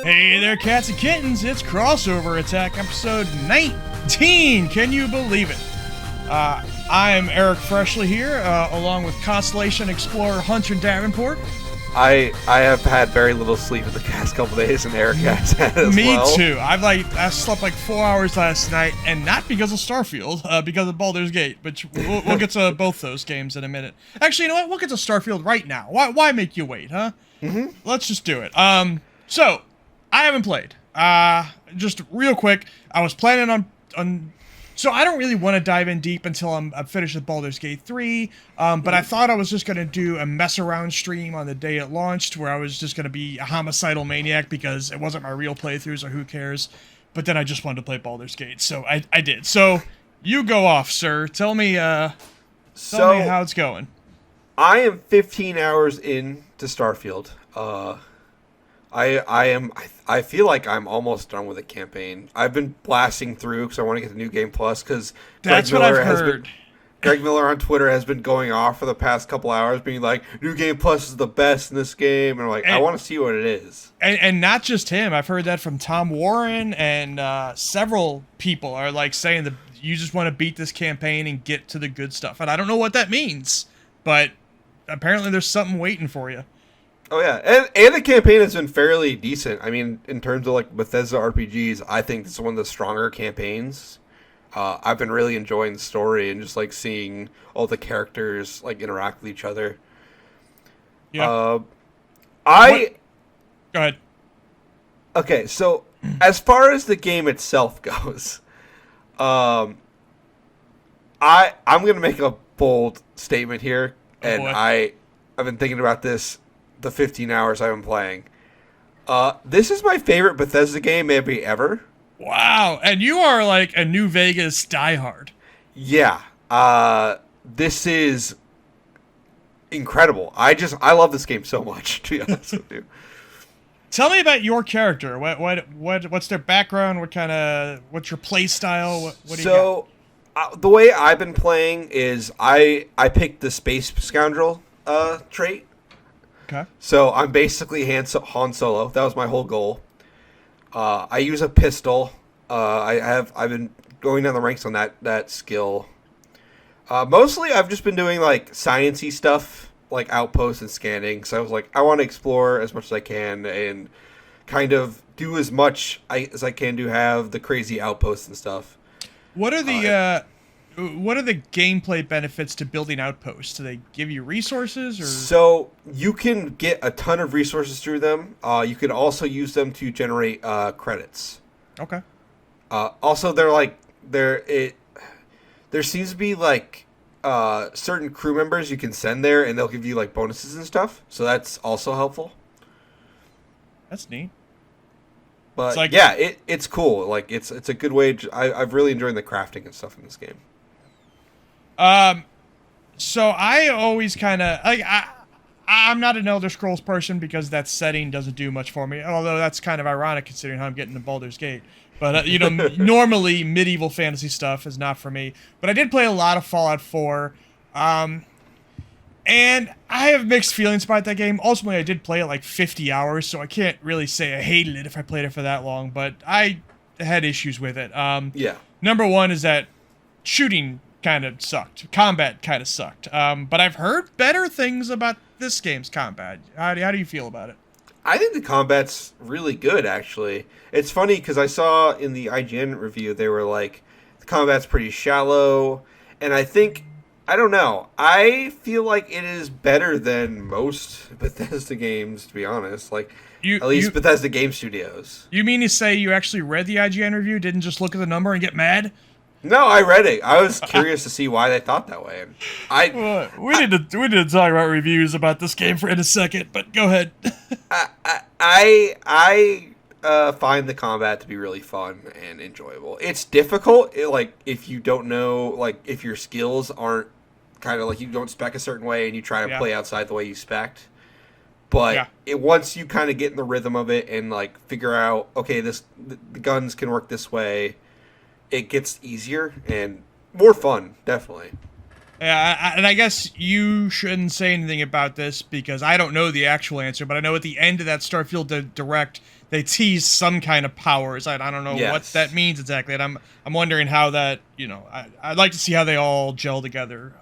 Hey there, cats and kittens. It's Crossover Attack, episode 19. Can you believe it? I am Eric Freshley here, along with Constellation Explorer Hunter Davenport. I have had very little sleep in the past couple days, and Eric has had as well. Me too. I slept like 4 hours last night, and not because of Starfield, because of Baldur's Gate. But we'll get to both those games in a minute. Actually, you know what? We'll get to Starfield right now. Why make you wait, huh? Mm-hmm. Let's just do it. So I haven't played. Just real quick, I was planning on. So I don't really want to dive in deep until I'm finished with Baldur's Gate 3, but I thought I was just going to do a mess around stream on the day it launched, where I was just going to be a homicidal maniac because it wasn't my real playthrough, so who cares? But then I just wanted to play Baldur's Gate, so I did. So you go off, sir. Tell me how it's going. I am 15 hours in to Starfield. I feel like I'm almost done with the campaign. I've been blasting through because I want to get the New Game Plus, because that's what I've heard. Greg Miller on Twitter has been going off for the past couple hours, being like, New Game Plus is the best in this game. And I'm like, I want to see what it is. And not just him. I've heard that from Tom Warren, and several people are like saying that you just want to beat this campaign and get to the good stuff. And I don't know what that means, but apparently there's something waiting for you. Oh yeah, and the campaign has been fairly decent. I mean, in terms of like Bethesda RPGs, I think it's one of the stronger campaigns. I've been really enjoying the story and just like seeing all the characters like interact with each other. Yeah. Go ahead. Okay, so as far as the game itself goes, I'm gonna make a bold statement here, and I've been thinking about this the 15 hours I've been playing. This is my favorite Bethesda game maybe ever. Wow, and you are like a New Vegas diehard. Yeah, this is incredible. I love this game so much, to be honest with you. Tell me about your character. What's their background? What's your play style? What do you got? The way I've been playing is I picked the Space Scoundrel trait. Okay. So I'm basically Han Solo. That was my whole goal. I use a pistol. I've been going down the ranks on that skill. Mostly I've just been doing like sciencey stuff, like outposts and scanning. So I was like, I want to explore as much as I can and kind of do as much as I can to have the crazy outposts and stuff. What are the gameplay benefits to building outposts? Do they give you resources, or? So you can get a ton of resources through them. You can also use them to generate credits. Okay. Also, there seems to be like certain crew members you can send there, and they'll give you like bonuses and stuff. So that's also helpful. That's neat. But yeah, it's cool. Like it's a good way. I've really enjoyed the crafting and stuff in this game. So I always kind of I'm not an Elder Scrolls person because that setting doesn't do much for me. Although that's kind of ironic considering how I'm getting to Baldur's Gate. But normally medieval fantasy stuff is not for me. But I did play a lot of Fallout 4, and I have mixed feelings about that game. Ultimately, I did play it like 50 hours, so I can't really say I hated it if I played it for that long. But I had issues with it. Yeah. Number one is that shooting kind of sucked. Combat kind of sucked. But I've heard better things about this game's combat. How do you feel about it? I think the combat's really good, actually. It's funny because I saw in the IGN review, they were like, the combat's pretty shallow. And I don't know. I feel like it is better than most Bethesda games, to be honest. Like, at least Bethesda Game Studios. You mean to say you actually read the IGN review, didn't just look at the number and get mad? No, I read it. I was curious to see why they thought that way. We need to talk about reviews about this game in a second, but go ahead. I find the combat to be really fun and enjoyable. It's difficult, like if you don't know, like if your skills aren't kind of like you don't spec a certain way and you try to play outside the way you spec'd. But once you kind of get in the rhythm of it and like figure out, okay, the guns can work this way, it gets easier and more fun, definitely. Yeah, and I guess you shouldn't say anything about this because I don't know the actual answer, but I know at the end of that Starfield Direct, they teased some kind of powers. I don't know what that means exactly, and I'm wondering how that, I'd like to see how they all gel together.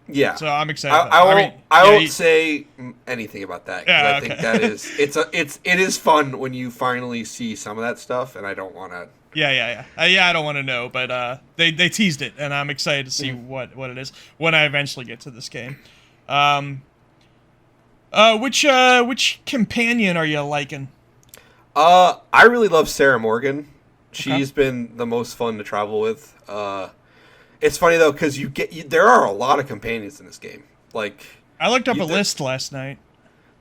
Yeah. So I'm excited. I won't say anything about that. Yeah, I think that is it is fun when you finally see some of that stuff, and I don't want to. Yeah. I don't want to know, but they teased it, and I'm excited to see what it is when I eventually get to this game. Which companion are you liking? I really love Sarah Morgan. She's been the most fun to travel with. It's funny though because there are a lot of companions in this game. Like I looked up a list last night.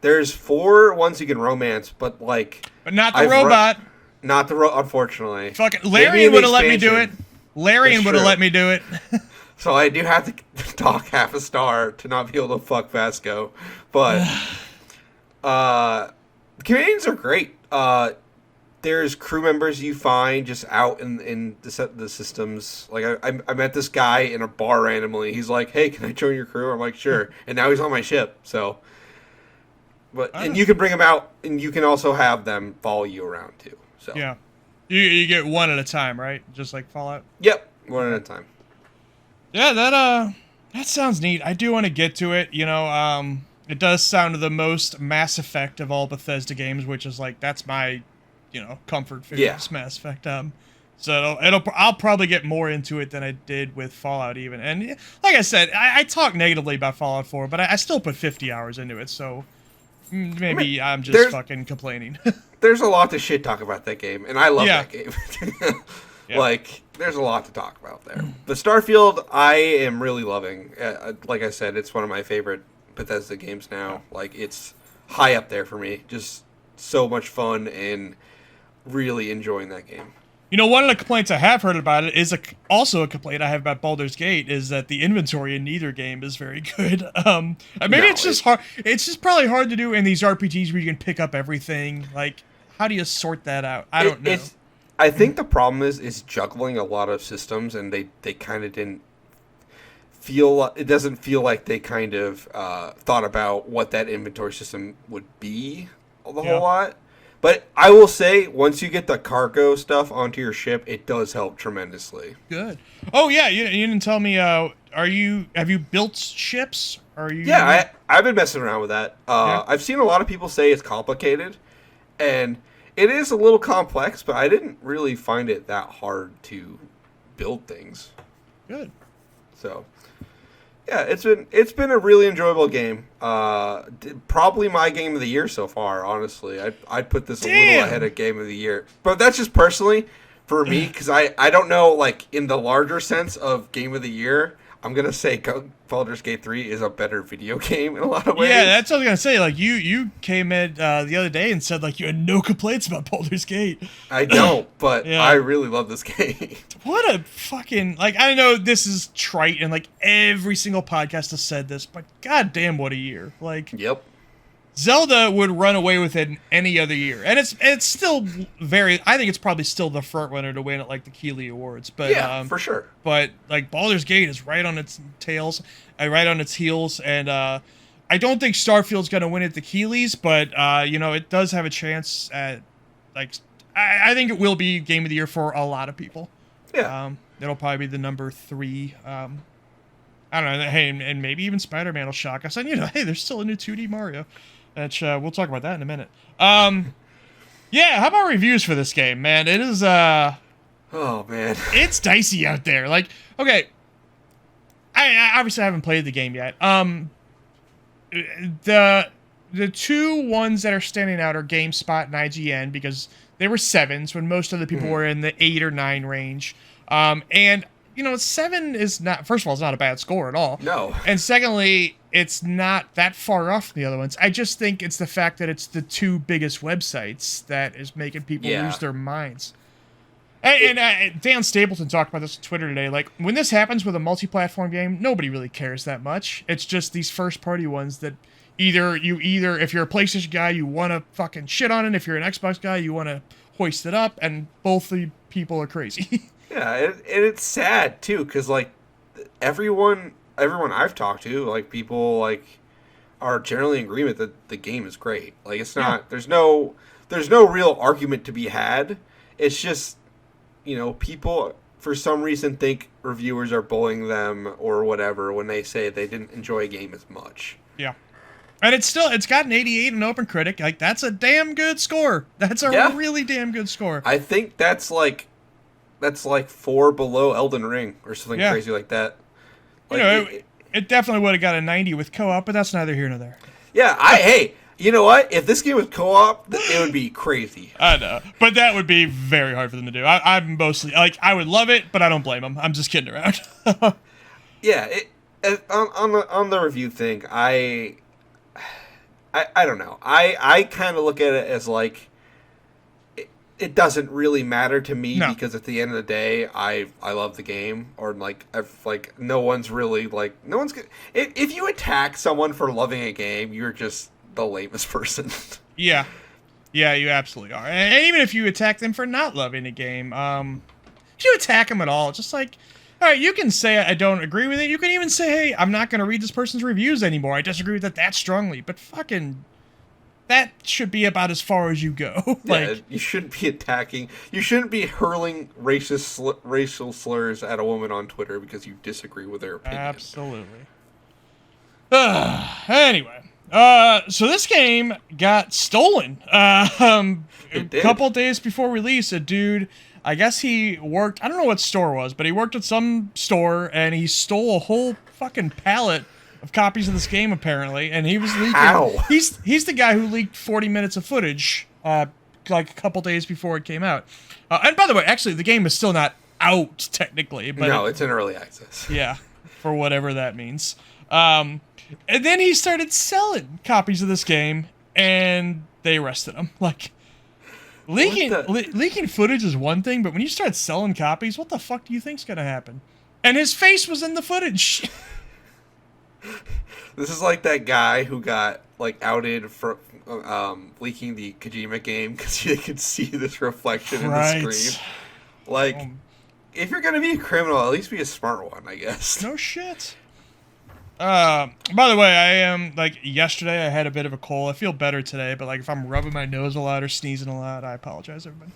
There's 4 ones you can romance, but not the robot. Not the unfortunately. Fucking Larian would have let me do it. Larian would have let me do it. So I do have to dock half a star to not be able to fuck Vasco, but the companions are great. There's crew members you find just out in the systems. Like I met this guy in a bar randomly. He's like, "Hey, can I join your crew?" I'm like, "Sure." And now he's on my ship. So, and you can bring him out, and you can also have them follow you around too. So yeah, you get one at a time, right? Just like Fallout. Yep, one at a time. Yeah, that sounds neat. I do want to get to it. It does sound the most Mass Effect of all Bethesda games, which is that's my comfort food. Yeah. Mass Effect. So I'll probably get more into it than I did with Fallout even. And like I said, I talk negatively about Fallout 4, but I still put 50 hours into it. So maybe I'm just fucking complaining. There's a lot to shit talk about that game, and I love that game. Yeah. There's a lot to talk about there. The Starfield, I am really loving. Like I said, it's one of my favorite Bethesda games now. It's high up there for me. Just so much fun and really enjoying that game. One of the complaints I have heard about it is also a complaint I have about Baldur's Gate is that the inventory in neither game is very good. It's just hard. It's just probably hard to do in these RPGs where you can pick up everything. How do you sort that out? I don't know. I think the problem is juggling a lot of systems, and they kind of didn't feel. It doesn't feel like they kind of thought about what that inventory system would be a whole lot. But I will say, once you get the cargo stuff onto your ship, it does help tremendously. Good. Oh yeah, you didn't tell me. Have you built ships? Yeah, I've been messing around with that. I've seen a lot of people say it's complicated, and it is a little complex. But I didn't really find it that hard to build things. Good. So. Yeah, it's been a really enjoyable game. Probably my game of the year so far. Honestly, I'd put this a little ahead of game of the year, but that's just personally for me because I don't know in the larger sense of game of the year. I'm gonna say Baldur's Gate 3 is a better video game in a lot of ways. Yeah, that's what I was gonna say. You came in the other day and said you had no complaints about Baldur's Gate. I don't, but I really love this game. What a fucking I know this is trite and every single podcast has said this, but goddamn, what a year! Yep. Zelda would run away with it any other year, and it's still I think it's probably still the front runner to win at the Keeley Awards. But for sure. But Baldur's Gate is right on its right on its heels, and I don't think Starfield's gonna win at the Keeleys, but it does have a chance at I think it will be game of the year for a lot of people. Yeah. It'll probably be the number 3. I don't know. Hey, and maybe even Spider-Man will shock us. And hey, there's still a new 2D Mario. Which we'll talk about that in a minute. Yeah, how about reviews for this game, man? It is oh man, it's dicey out there. Okay, I obviously haven't played the game yet. The 2 ones that are standing out are GameSpot and IGN because they were 7s when most other people were in the 8 or 9 range. And 7 is not. First of all, it's not a bad score at all. No. And secondly, it's not that far off from the other ones. I just think it's the fact that it's the 2 biggest websites that is making people lose their minds. And Dan Stapleton talked about this on Twitter today. When this happens with a multi-platform game, nobody really cares that much. It's just these first-party ones that either if you're a PlayStation guy, you want to fucking shit on it. If you're an Xbox guy, you want to hoist it up. And both the people are crazy. Yeah, and it's sad too because everyone everyone I've talked to, like people like are generally in agreement that the game is great. Like it's not there's no real argument to be had. It's just, people for some reason think reviewers are bullying them or whatever when they say they didn't enjoy a game as much. Yeah. And it's got an 88 in OpenCritic. Like, that's a damn good score. That's a really damn good score. I think that's like 4 below Elden Ring or something crazy like that. Like, it definitely would have got a 90 with co-op, but that's neither here nor there. Yeah, hey, you know what? If this game was co-op, it would be crazy. I know, but that would be very hard for them to do. I'm mostly, like, I would love it, but I don't blame them. I'm just kidding around. Yeah, on the review thing, I don't know. I kind of look at it as like it doesn't really matter to me because at the end of the day, I love the game, or no one's really if you attack someone for loving a game, you're just the lamest person. Yeah, you absolutely are. And even if you attack them for not loving a game, if you attack them at all, just like, all right, you can say I don't agree with it. You can even say, hey, I'm not going to read this person's reviews anymore. I disagree with that strongly. But fucking, that should be about as far as you go. You shouldn't be attacking. You shouldn't be hurling racial slurs at a woman on Twitter because you disagree with their opinion. Absolutely. Anyway, so this game got stolen. A couple days before release, a dude, I guess he worked, I don't know what store it was, but he worked at some store, and he stole a whole fucking pallet of copies of this game, apparently, and he was leaking. How? He's the guy who leaked 40 minutes of footage, like a couple days before it came out. And by the way, actually, the game is still not out, technically. But no, it's in early access. Yeah, for whatever that means. And then he started selling copies of this game, and they arrested him. Like, leaking footage is one thing, but when you start selling copies, what the fuck do you think's gonna happen? And his face was in the footage. This is like that guy who got outed for leaking the Kojima game because they could see this reflection in the screen. If you're gonna be a criminal, at least be a smart one, I guess. No shit. By the way, I am, yesterday I had a bit of a cold. I feel better today, but, if I'm rubbing my nose a lot or sneezing a lot, I apologize, everybody.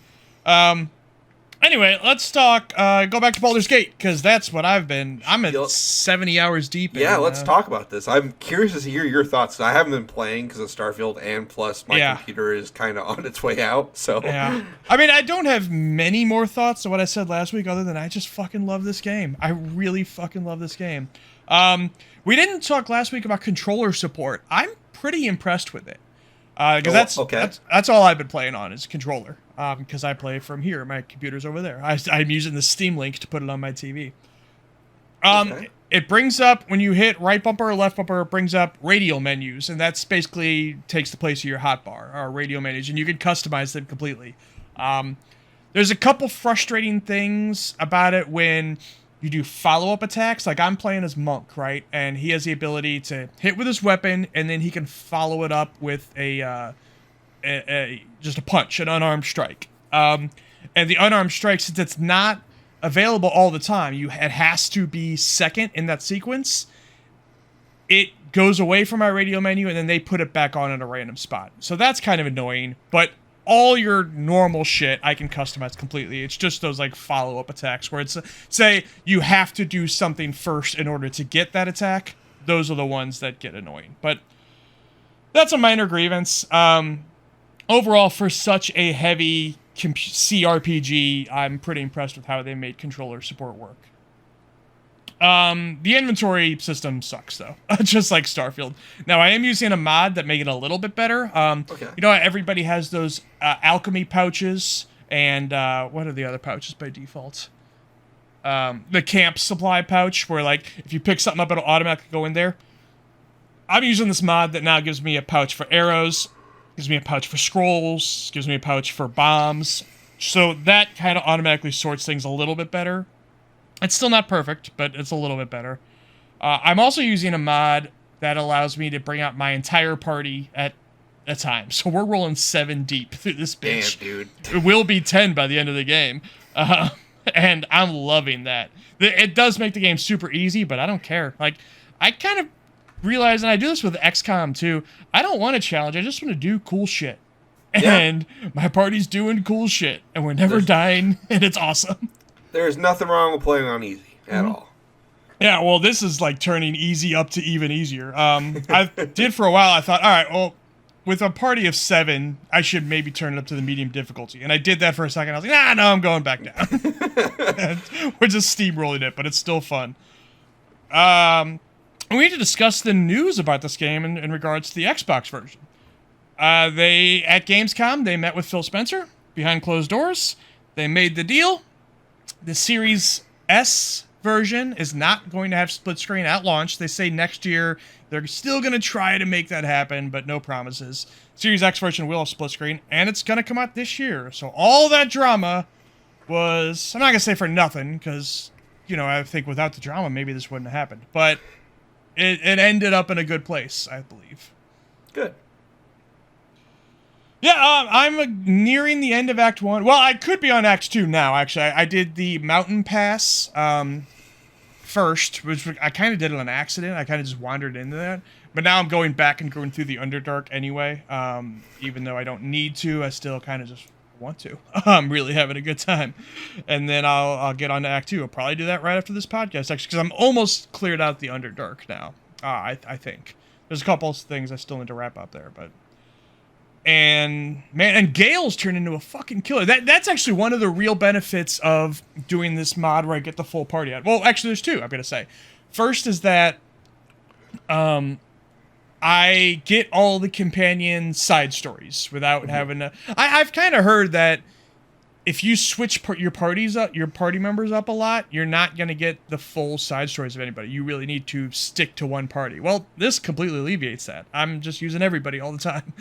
Anyway, let's talk, go back to Baldur's Gate, because that's what I'm at 70 hours deep in. Yeah, let's talk about this. I'm curious to hear your thoughts. I haven't been playing because of Starfield, and plus my computer is kind of on its way out, so. Yeah. I mean, I don't have many more thoughts than what I said last week, other than I just fucking love this game. I really fucking love this game. We didn't talk last week about controller support. I'm pretty impressed with it. Because that's all I've been playing on is controller. Because I play from here. My computer's over there. I'm using the Steam Link to put it on my TV. It brings up, when you hit right bumper or left bumper, it brings up radial menus. And that's basically takes the place of your hotbar, or radial menus. And you can customize them completely. There's a couple frustrating things about it when you do follow-up attacks. Like, I'm playing as Monk, right? And he has the ability to hit with his weapon, and then he can follow it up with just a punch, an unarmed strike. And the unarmed strike, since it's not available all the time, it has to be second in that sequence. It goes away from my radio menu, and then they put it back on at a random spot. So that's kind of annoying, but all your normal shit I can customize completely. It's just those follow-up attacks where it's say you have to do something first in order to get that attack. Those are the ones that get annoying. But that's a minor grievance. Overall, for such a heavy CRPG, I'm pretty impressed with how they made controller support work. The inventory system sucks, though, just like Starfield. Now, I am using a mod that made it a little bit better. You know, everybody has those alchemy pouches, and what are the other pouches by default? The camp supply pouch, where, if you pick something up, it'll automatically go in there. I'm using this mod that now gives me a pouch for arrows, gives me a pouch for scrolls, gives me a pouch for bombs. So that kind of automatically sorts things a little bit better. It's still not perfect, but it's a little bit better. I'm also using a mod that allows me to bring out my entire party at a time. So we're rolling 7 deep through this bitch. Damn, dude. It will be 10 by the end of the game. and I'm loving that. It does make the game super easy, but I don't care. Like, I kind of realize, and I do this with XCOM too, I don't want a challenge, I just want to do cool shit. Yeah. And my party's doing cool shit, and we're never dying, and it's awesome. There's nothing wrong with playing on easy at all. Yeah, well, this is like turning easy up to even easier. I did for a while, I thought, all right, well, with a party of 7, I should maybe turn it up to the medium difficulty. And I did that for a second. I was like, no, I'm going back down. We're just steamrolling it, but it's still fun. We need to discuss the news about this game in regards to the Xbox version. At Gamescom, they met with Phil Spencer behind closed doors. They made the deal. The Series S version is not going to have split screen at launch. They say next year they're still going to try to make that happen, but no promises. Series X version will have split screen, and it's going to come out this year. So all that drama was, I'm not going to say for nothing, because, I think without the drama, maybe this wouldn't have happened. But it ended up in a good place, I believe. Good. Yeah, I'm nearing the end of Act 1. Well, I could be on Act 2 now, actually. I did the Mountain Pass first, which I kind of did it on accident. I kind of just wandered into that. But now I'm going back and going through the Underdark anyway. Even though I don't need to, I still kind of just want to. I'm really having a good time. And then I'll get on to Act 2. I'll probably do that right after this podcast, actually, because I'm almost cleared out the Underdark now, I think. There's a couple of things I still need to wrap up there, but... And Gale's turned into a fucking killer. That's actually one of the real benefits of doing this mod where I get the full party out. Well, actually, there's two, I'm going to say. First is that I get all the companion side stories without having to... I've kind of heard that if you switch your party members up a lot, you're not going to get the full side stories of anybody. You really need to stick to one party. Well, this completely alleviates that. I'm just using everybody all the time.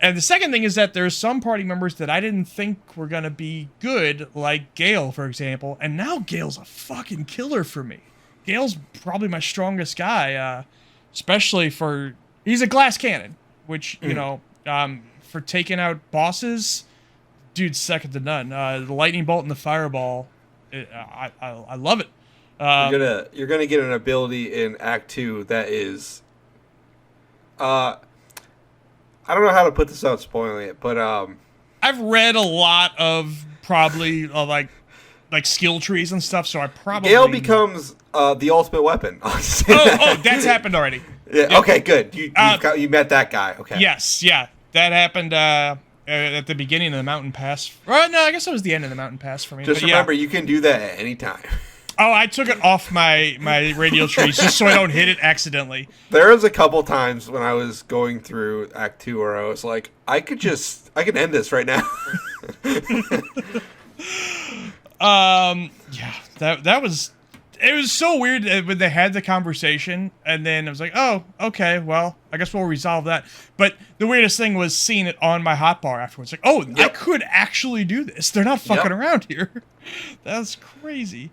And the second thing is that there's some party members that I didn't think were going to be good, like Gale, for example. And now Gale's a fucking killer for me. Gale's probably my strongest guy, especially for... He's a glass cannon, which, for taking out bosses... Dude's second to none. The lightning bolt and the fireball, I love it. You're gonna get an ability in Act 2 that is, I don't know how to put this without spoiling it, but I've read a lot of probably like skill trees and stuff, so I probably Gale becomes the ultimate weapon. That's happened already. Yeah. Yep. Okay. Good. You met that guy. Okay. Yes. Yeah. That happened. At the beginning of the Mountain Pass. Well, no, I guess it was the end of the Mountain Pass for me. Just remember, you can do that at any time. Oh, I took it off my radial trees just so I don't hit it accidentally. There was a couple times when I was going through Act 2 where I was like, I could end this right now. Yeah, that was... It was so weird when they had the conversation, and then I was like, oh, okay, well, I guess we'll resolve that. But the weirdest thing was seeing it on my hotbar afterwards. Like, oh, yep. I could actually do this. They're not fucking around here. That's crazy.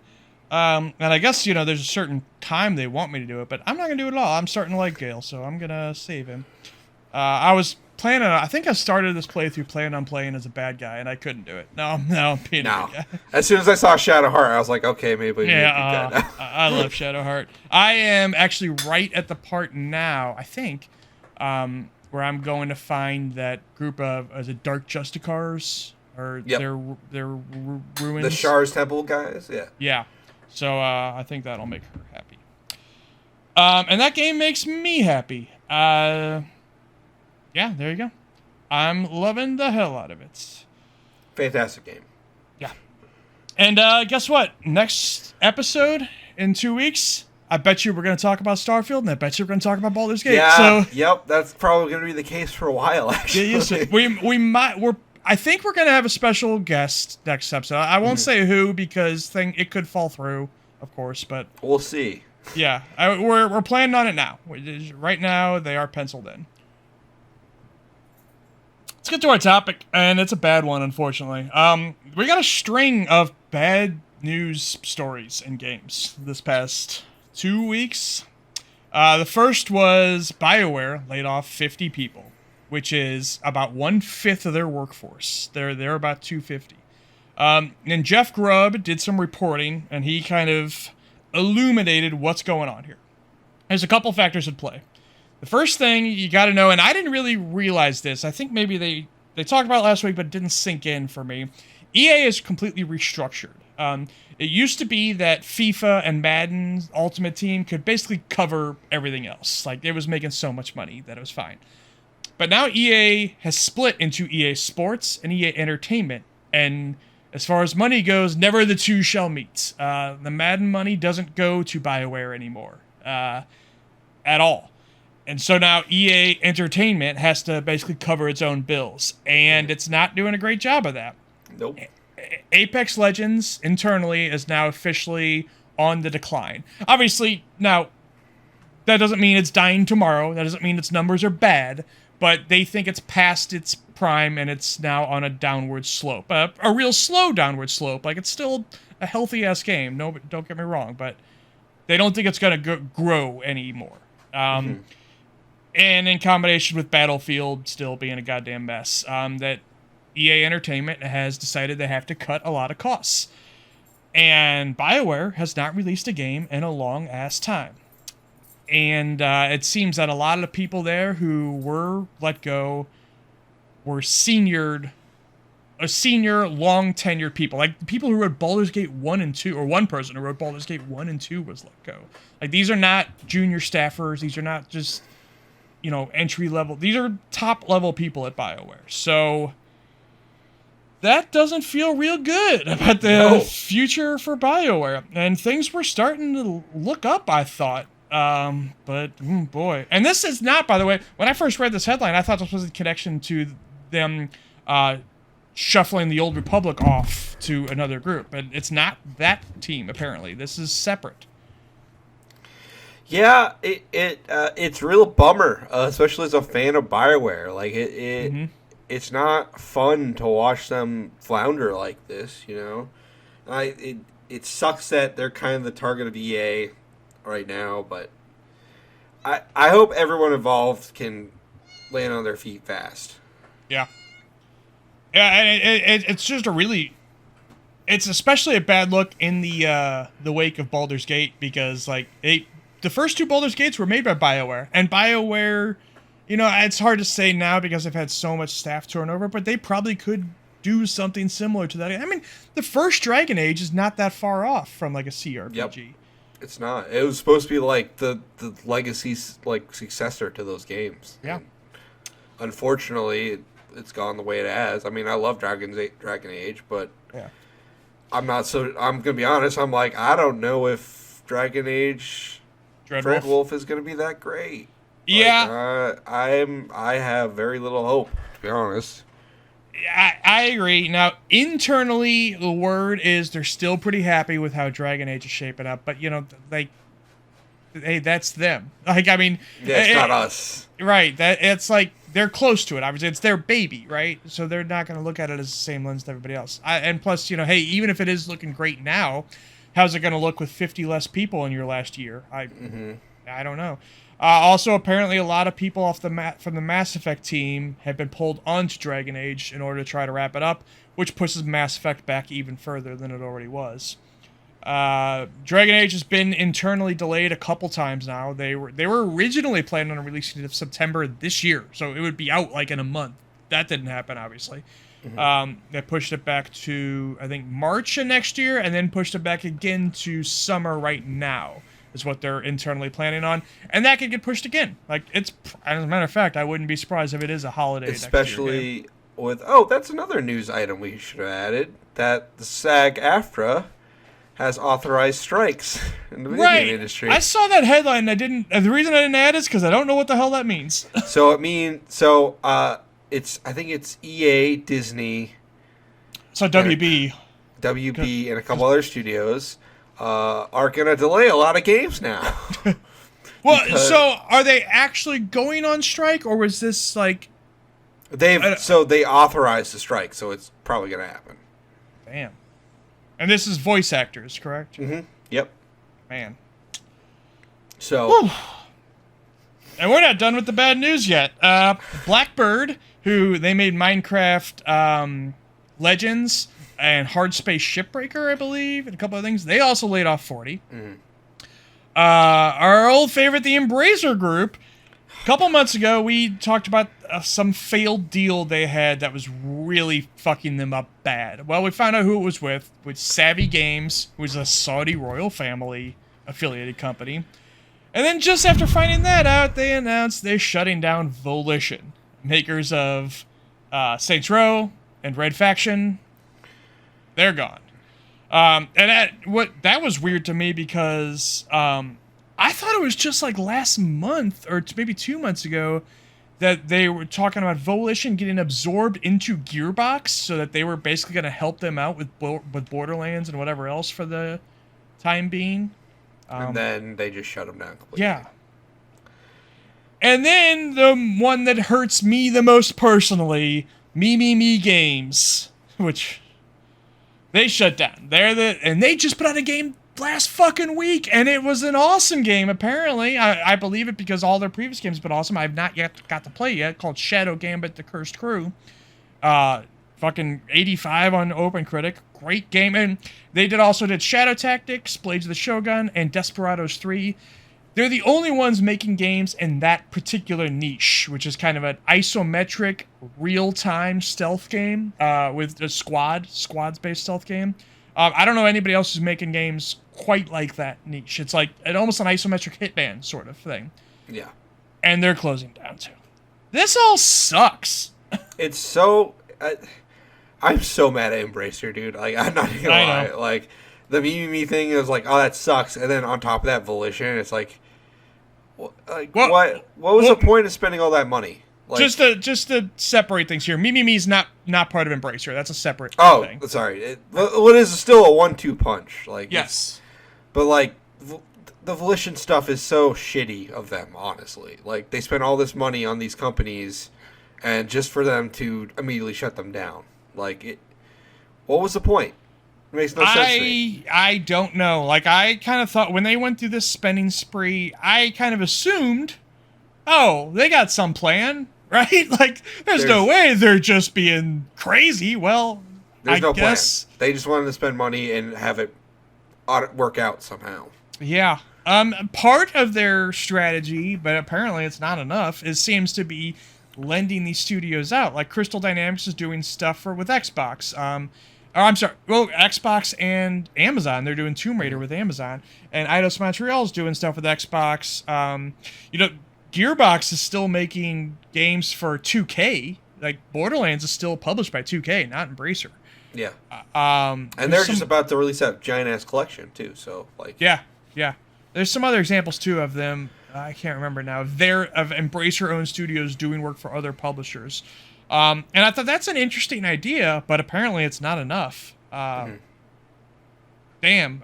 And I guess, there's a certain time they want me to do it, but I'm not going to do it at all. I'm starting to like Gale, so I'm going to save him. I was planning on... I think I started this playthrough planning on playing as a bad guy, and I couldn't do it. No, I'm being a good guy. As soon as I saw Shadowheart, I was like, okay, maybe. Yeah, I love Shadowheart. I am actually right at the part now, I think, where I'm going to find that group of Dark Justicars, or their ruins. The Shar's Temple guys, yeah. Yeah. So I think that'll make her happy. And that game makes me happy. Yeah, there you go. I'm loving the hell out of it. Fantastic game. Yeah. And guess what? Next episode in 2 weeks, I bet you we're going to talk about Starfield, and I bet you we're going to talk about Baldur's Gate. Yeah, yep, that's probably going to be the case for a while, actually. Yeah, I think we're going to have a special guest next episode. I won't say who, because it could fall through, of course, but... We'll see. Yeah, we're planning on it now. Right now, they are penciled in. Let's get to our topic, and it's a bad one, unfortunately. We got a string of bad news stories in games this past 2 weeks. The first was Bioware laid off 50 people, which is about 1/5 of their workforce. They're about 250. And Jeff Grubb did some reporting, and he kind of illuminated what's going on here. There's a couple factors at play. The first thing you got to know, and I didn't really realize this, I think maybe they talked about it last week, but it didn't sink in for me. EA is completely restructured. It used to be that FIFA and Madden Ultimate Team could basically cover everything else. Like, it was making so much money that it was fine. But now EA has split into EA Sports and EA Entertainment, and as far as money goes, never the two shall meet. The Madden money doesn't go to Bioware anymore, at all. And so now EA Entertainment has to basically cover its own bills, and it's not doing a great job of that. Nope. Apex Legends internally is now officially on the decline. Obviously, now, that doesn't mean it's dying tomorrow. That doesn't mean its numbers are bad, but they think it's past its prime and it's now on a downward slope. A real slow downward slope. Like, it's still a healthy-ass game. No, don't get me wrong, but they don't think it's going to grow anymore. And in combination with Battlefield still being a goddamn mess, that EA Entertainment has decided they have to cut a lot of costs. And Bioware has not released a game in a long-ass time. And it seems that a lot of the people there who were let go were senior, long-tenured people. Like, the people who wrote Baldur's Gate 1 and 2, or one person who wrote Baldur's Gate 1 and 2 was let go. Like, these are not junior staffers. These are not just, entry-level. These are top-level people at Bioware. So that doesn't feel real good about the future for Bioware. And things were starting to look up, I thought. But, boy. And this is not, by the way, when I first read this headline, I thought this was a connection to them shuffling the Old Republic off to another group. But it's not that team, apparently. This is separate. Yeah, it's a real bummer, especially as a fan of Bioware. Like, it's not fun to watch them flounder like this, It sucks that they're kind of the target of EA right now, but I hope everyone involved can land on their feet fast. Yeah. Yeah, and it's just it's especially a bad look in the wake of Baldur's Gate, because the first two Baldur's Gates were made by BioWare, and BioWare, it's hard to say now because they've had so much staff turnover, but they probably could do something similar to that. I mean, the first Dragon Age is not that far off from like a CRPG. Yep. It's not. It was supposed to be like the legacy successor to those games. Yeah. And unfortunately, it's gone the way it has. I mean, I love Dragon Age, but yeah. I'm gonna be honest. I'm like, I don't know if Dragon Age Dreadwolf is gonna be that great. Yeah. I have very little hope, to be honest. I agree. Now, internally, the word is they're still pretty happy with how Dragon Age is shaping up, but, hey, that's them. Like, I mean... Yeah, it's not us. Right. It's like, they're close to it. Obviously, it's their baby, right? So they're not going to look at it as the same lens as everybody else. And plus, hey, even if it is looking great now, how's it going to look with 50 less people in your last year? I don't know. Also, apparently, a lot of people from the Mass Effect team have been pulled onto Dragon Age in order to try to wrap it up, which pushes Mass Effect back even further than it already was. Dragon Age has been internally delayed a couple times now. They were originally planning on releasing it in September this year, so it would be out like in a month. That didn't happen, obviously. They pushed it back to, I think, March of next year, and then pushed it back again to summer right now. Is what they're internally planning on, and that could get pushed again. Like, as a matter of fact, I wouldn't be surprised if it is a holiday. Especially with that's another news item we should have added, that the SAG-AFTRA has authorized strikes in the video game industry. I saw that headline, and the reason I didn't add it is because I don't know what the hell that means. I think it's EA, Disney, so WB, and a couple other studios. Are going to delay a lot of games now. Well, so are they actually going on strike, or was this like... they authorized the strike, so it's probably going to happen. Damn. And this is voice actors, correct? Mm-hmm. Yep. Man. So... Whew. And we're not done with the bad news yet. Blackbird, who they made Minecraft Legends and Hard Space Shipbreaker, I believe, and a couple of things. They also laid off 40. Mm-hmm. Our old favorite, the Embracer Group. A couple months ago, we talked about some failed deal they had that was really fucking them up bad. Well, we found out who it was with Savvy Games, who is a Saudi royal family affiliated company. And then just after finding that out, they announced they're shutting down Volition, makers of Saints Row and Red Faction. They're gone. And that was weird to me because I thought it was just like last month or maybe 2 months ago that they were talking about Volition getting absorbed into Gearbox, so that they were basically going to help them out with Borderlands and whatever else for the time being. And then they just shut them down completely. Yeah. And then the one that hurts me the most personally, Mimimi Games, which they shut down. And they just put out a game last fucking week, and it was an awesome game, apparently. I believe it because all their previous games have been awesome. I've not yet got to play yet, called Shadow Gambit: The Cursed Crew. Fucking 85 on OpenCritic. Great game. And they also did Shadow Tactics, Blades of the Shogun, and Desperados 3. They're the only ones making games in that particular niche, which is kind of an isometric, real-time stealth game with a squads-based stealth game. I don't know anybody else who's making games quite like that niche. It's like almost an isometric Hitman sort of thing. Yeah. And they're closing down, too. This all sucks. It's so... I'm so mad at Embracer, dude. Like, I'm not even gonna lie. Like, the Mimimi thing is like, oh, that sucks. And then on top of that, Volition, it's like... what was the point of spending all that money? Like, just to separate things here, Mimimi's not part of Embracer. That's a separate thing. Oh, sorry. It is still a 1-2 punch. Like, yes. But, like, the Volition stuff is so shitty of them, honestly. Like, they spent all this money on these companies, and just for them to immediately shut them down. Like, what was the point? It makes no sense to me. I don't know. Like, I kind of thought when they went through this spending spree, I kind of assumed, oh, they got some plan, right? Like, there's no way they're just being crazy. Well, there's no guess plan. They just wanted to spend money and have it work out somehow. Yeah. Part of their strategy, but apparently it's not enough, seems to be lending these studios out. Like Crystal Dynamics is doing stuff with Xbox. Xbox and Amazon. They're doing Tomb Raider with Amazon. And Eidos Montreal is doing stuff with Xbox. Gearbox is still making games for 2K. Like Borderlands is still published by 2K, not Embracer. Yeah. And they're just about to release that giant-ass collection, too. So, like... Yeah. There's some other examples, too, of them. I can't remember now. Of Embracer-owned studios doing work for other publishers. And I thought that's an interesting idea, but apparently it's not enough. Damn.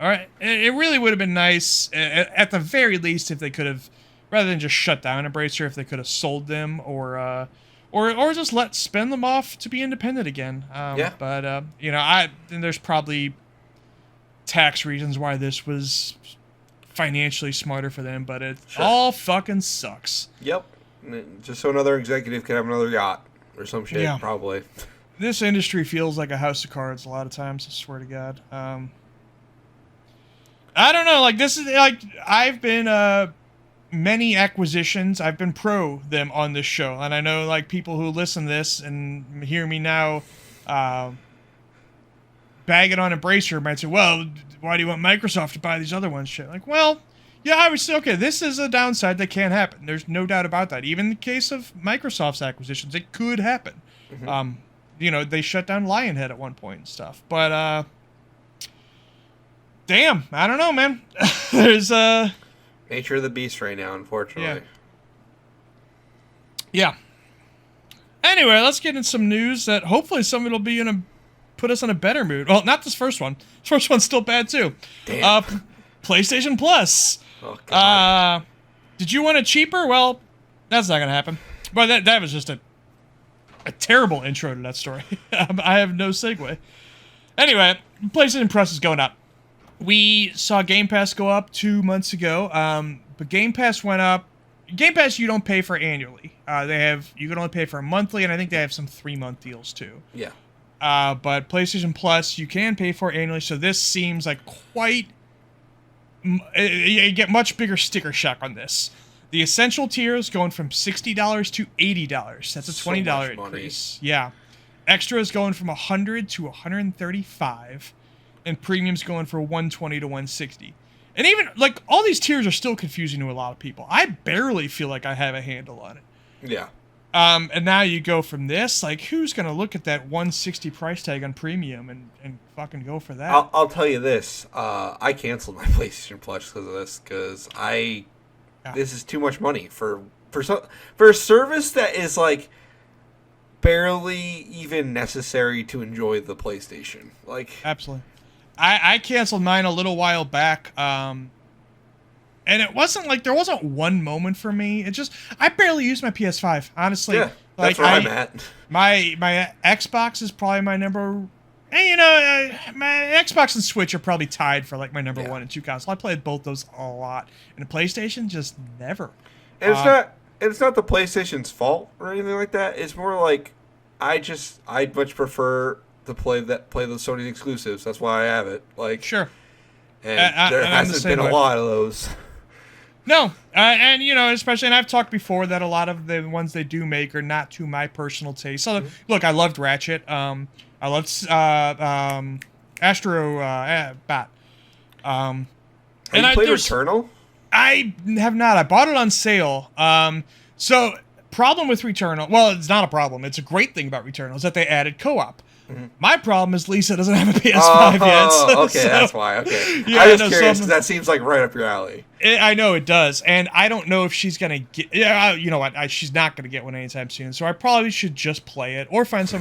All right. It really would have been nice, at the very least, if they could have, rather than just shut down Embracer, if they could have sold them or just spin them off to be independent again. But there's probably tax reasons why this was financially smarter for them, but it all fucking sucks. Yep. Just so another executive could have another yacht or some shit, probably. This industry feels like a house of cards a lot of times, I swear to God. I don't know, like, this is, like, I've been, many acquisitions, I've been pro them on this show, and I know, like, people who listen to this and hear me now, bagging on Embracer might say, well, why do you want Microsoft to buy these other ones? Shit. Like, well, yeah, obviously, okay, this is a downside that can happen. There's no doubt about that. Even in the case of Microsoft's acquisitions, it could happen. Mm-hmm. They shut down Lionhead at one point and stuff. But, damn, I don't know, man. There's, nature of the beast right now, unfortunately. Yeah. Anyway, let's get into some news that hopefully some of it will put us in a better mood. Well, not this first one. This first one's still bad, too. Damn. PlayStation Plus. Oh, God. Did you want it cheaper? Well, that's not going to happen. But that was just a terrible intro to that story. I have no segue. Anyway, PlayStation Plus is going up. We saw Game Pass go up 2 months ago, but Game Pass went up. Game Pass you don't pay for annually. You can only pay for a monthly, and I think they have some 3-month deals too. Yeah. But PlayStation Plus, you can pay for annually, so this seems like quite... You get much bigger sticker shock on this. The Essential tier is going from $60 to $80. That's a $20 increase. Yeah. Extra is going from $100 to $135. And Premium's going from $120 to $160. And even, like, all these tiers are still confusing to a lot of people. I barely feel like I have a handle on it. Yeah. And now you go from this, like, who's going to look at that $160 price tag on Premium and fucking go for that? I'll tell you this. I canceled my PlayStation Plus because of this, because this is too much money for a service that is, like, barely even necessary to enjoy the PlayStation. Like, absolutely. I canceled mine a little while back, and it wasn't like there wasn't one moment for me. It just, I barely use my PS5, honestly. Yeah, like, that's where I'm at. My Xbox is probably my number. And, you know, my Xbox and Switch are probably tied for like my number 1 and 2 console. I played both those a lot, and the PlayStation just never. And it's not the PlayStation's fault or anything like that. It's more like I'd much prefer to play the Sony exclusives. That's why I have it. Like, sure. And there hasn't been a lot of those. No, and you know, especially, and I've talked before that a lot of the ones they do make are not to my personal taste. So, look, I loved Ratchet. I loved Astro Bot. Have you played Returnal? I have not. I bought it on sale. So, problem with Returnal, well, it's not a problem. It's a great thing about Returnal is that they added co-op. Mm-hmm. My problem is Lisa doesn't have a PS5 yet. So, okay, that's why. Okay, yeah, I was curious because that seems like right up your alley. I know it does, and I don't know if she's gonna get. Yeah, you know what? She's not gonna get one anytime soon. So I probably should just play it, or find a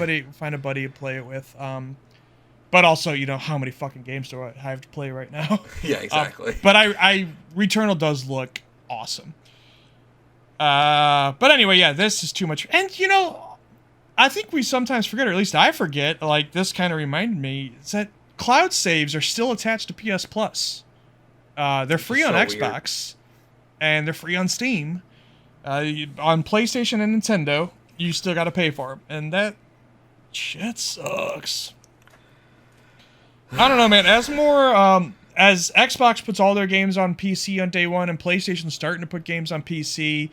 buddy to play it with. But also, you know, how many fucking games do I have to play right now? Yeah, exactly. But Returnal does look awesome. But anyway, yeah, this is too much, and you know. I think we sometimes forget, or at least I forget, like, this kind of reminded me, is that cloud saves are still attached to PS Plus. They're free on Xbox, and they're free on Steam. On PlayStation and Nintendo, you still got to pay for them, and that shit sucks. I don't know, man. As Xbox puts all their games on PC on day one, and PlayStation's starting to put games on PC,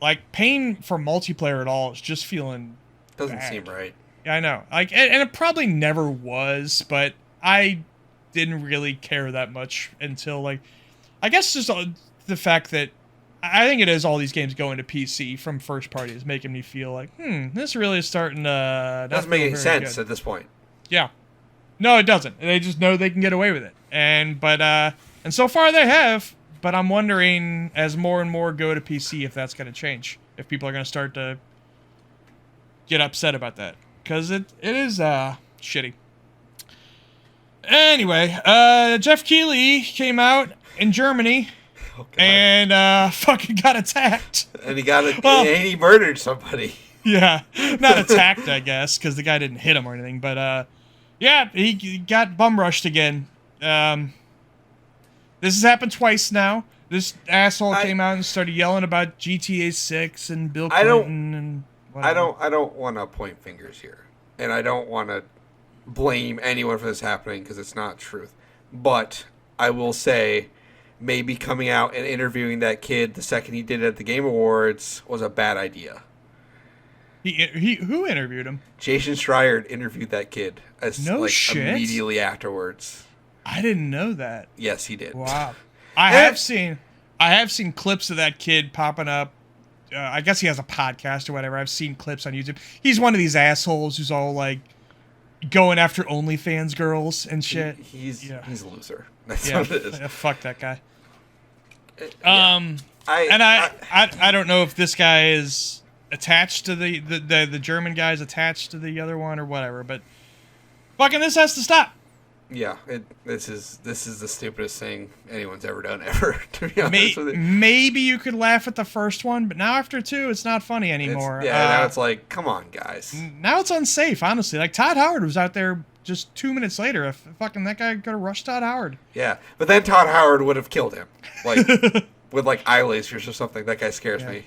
like, paying for multiplayer at all is just feeling... Doesn't seem right. Yeah, I know. Like, and it probably never was, but I didn't really care that much until, like, I guess just the fact that I think it is all these games going to PC from first party is making me feel like, this really is starting to... Doesn't make any sense at this point. Yeah. No, it doesn't. They just know they can get away with it. And so far they have, but I'm wondering as more and more go to PC if that's going to change. If people are going to start to get upset about that, because it is shitty. Anyway, Jeff Keighley came out in Germany and fucking got attacked. And he murdered somebody. Yeah, not attacked, I guess, because the guy didn't hit him or anything. But yeah, he got bum rushed again. This has happened twice now. This asshole came out and started yelling about GTA 6 and Bill Clinton and. Whatever. I don't want to point fingers here, and I don't want to blame anyone for this happening because it's not truth. But I will say, maybe coming out and interviewing that kid the second he did it at the Game Awards was a bad idea. Who interviewed him? Jason Schreier interviewed that kid immediately afterwards. I didn't know that. Yes, he did. Wow. I have seen clips of that kid popping up. I guess he has a podcast or whatever. I've seen clips on YouTube. He's one of these assholes who's all like going after OnlyFans girls and shit. He's a loser. That's what it is. Fuck that guy. I don't know if this guy is attached to the German guy's attached to the other one or whatever, but fucking this has to stop. Yeah, this is the stupidest thing anyone's ever done ever. To be honest with you. Maybe you could laugh at the first one, but now after two, it's not funny anymore. Now it's like, come on, guys. Now it's unsafe, honestly. Like Todd Howard was out there just 2 minutes later. If fucking that guy could have rushed Todd Howard. Yeah, but then Todd Howard would have killed him, like with like eye lasers or something. That guy scares me.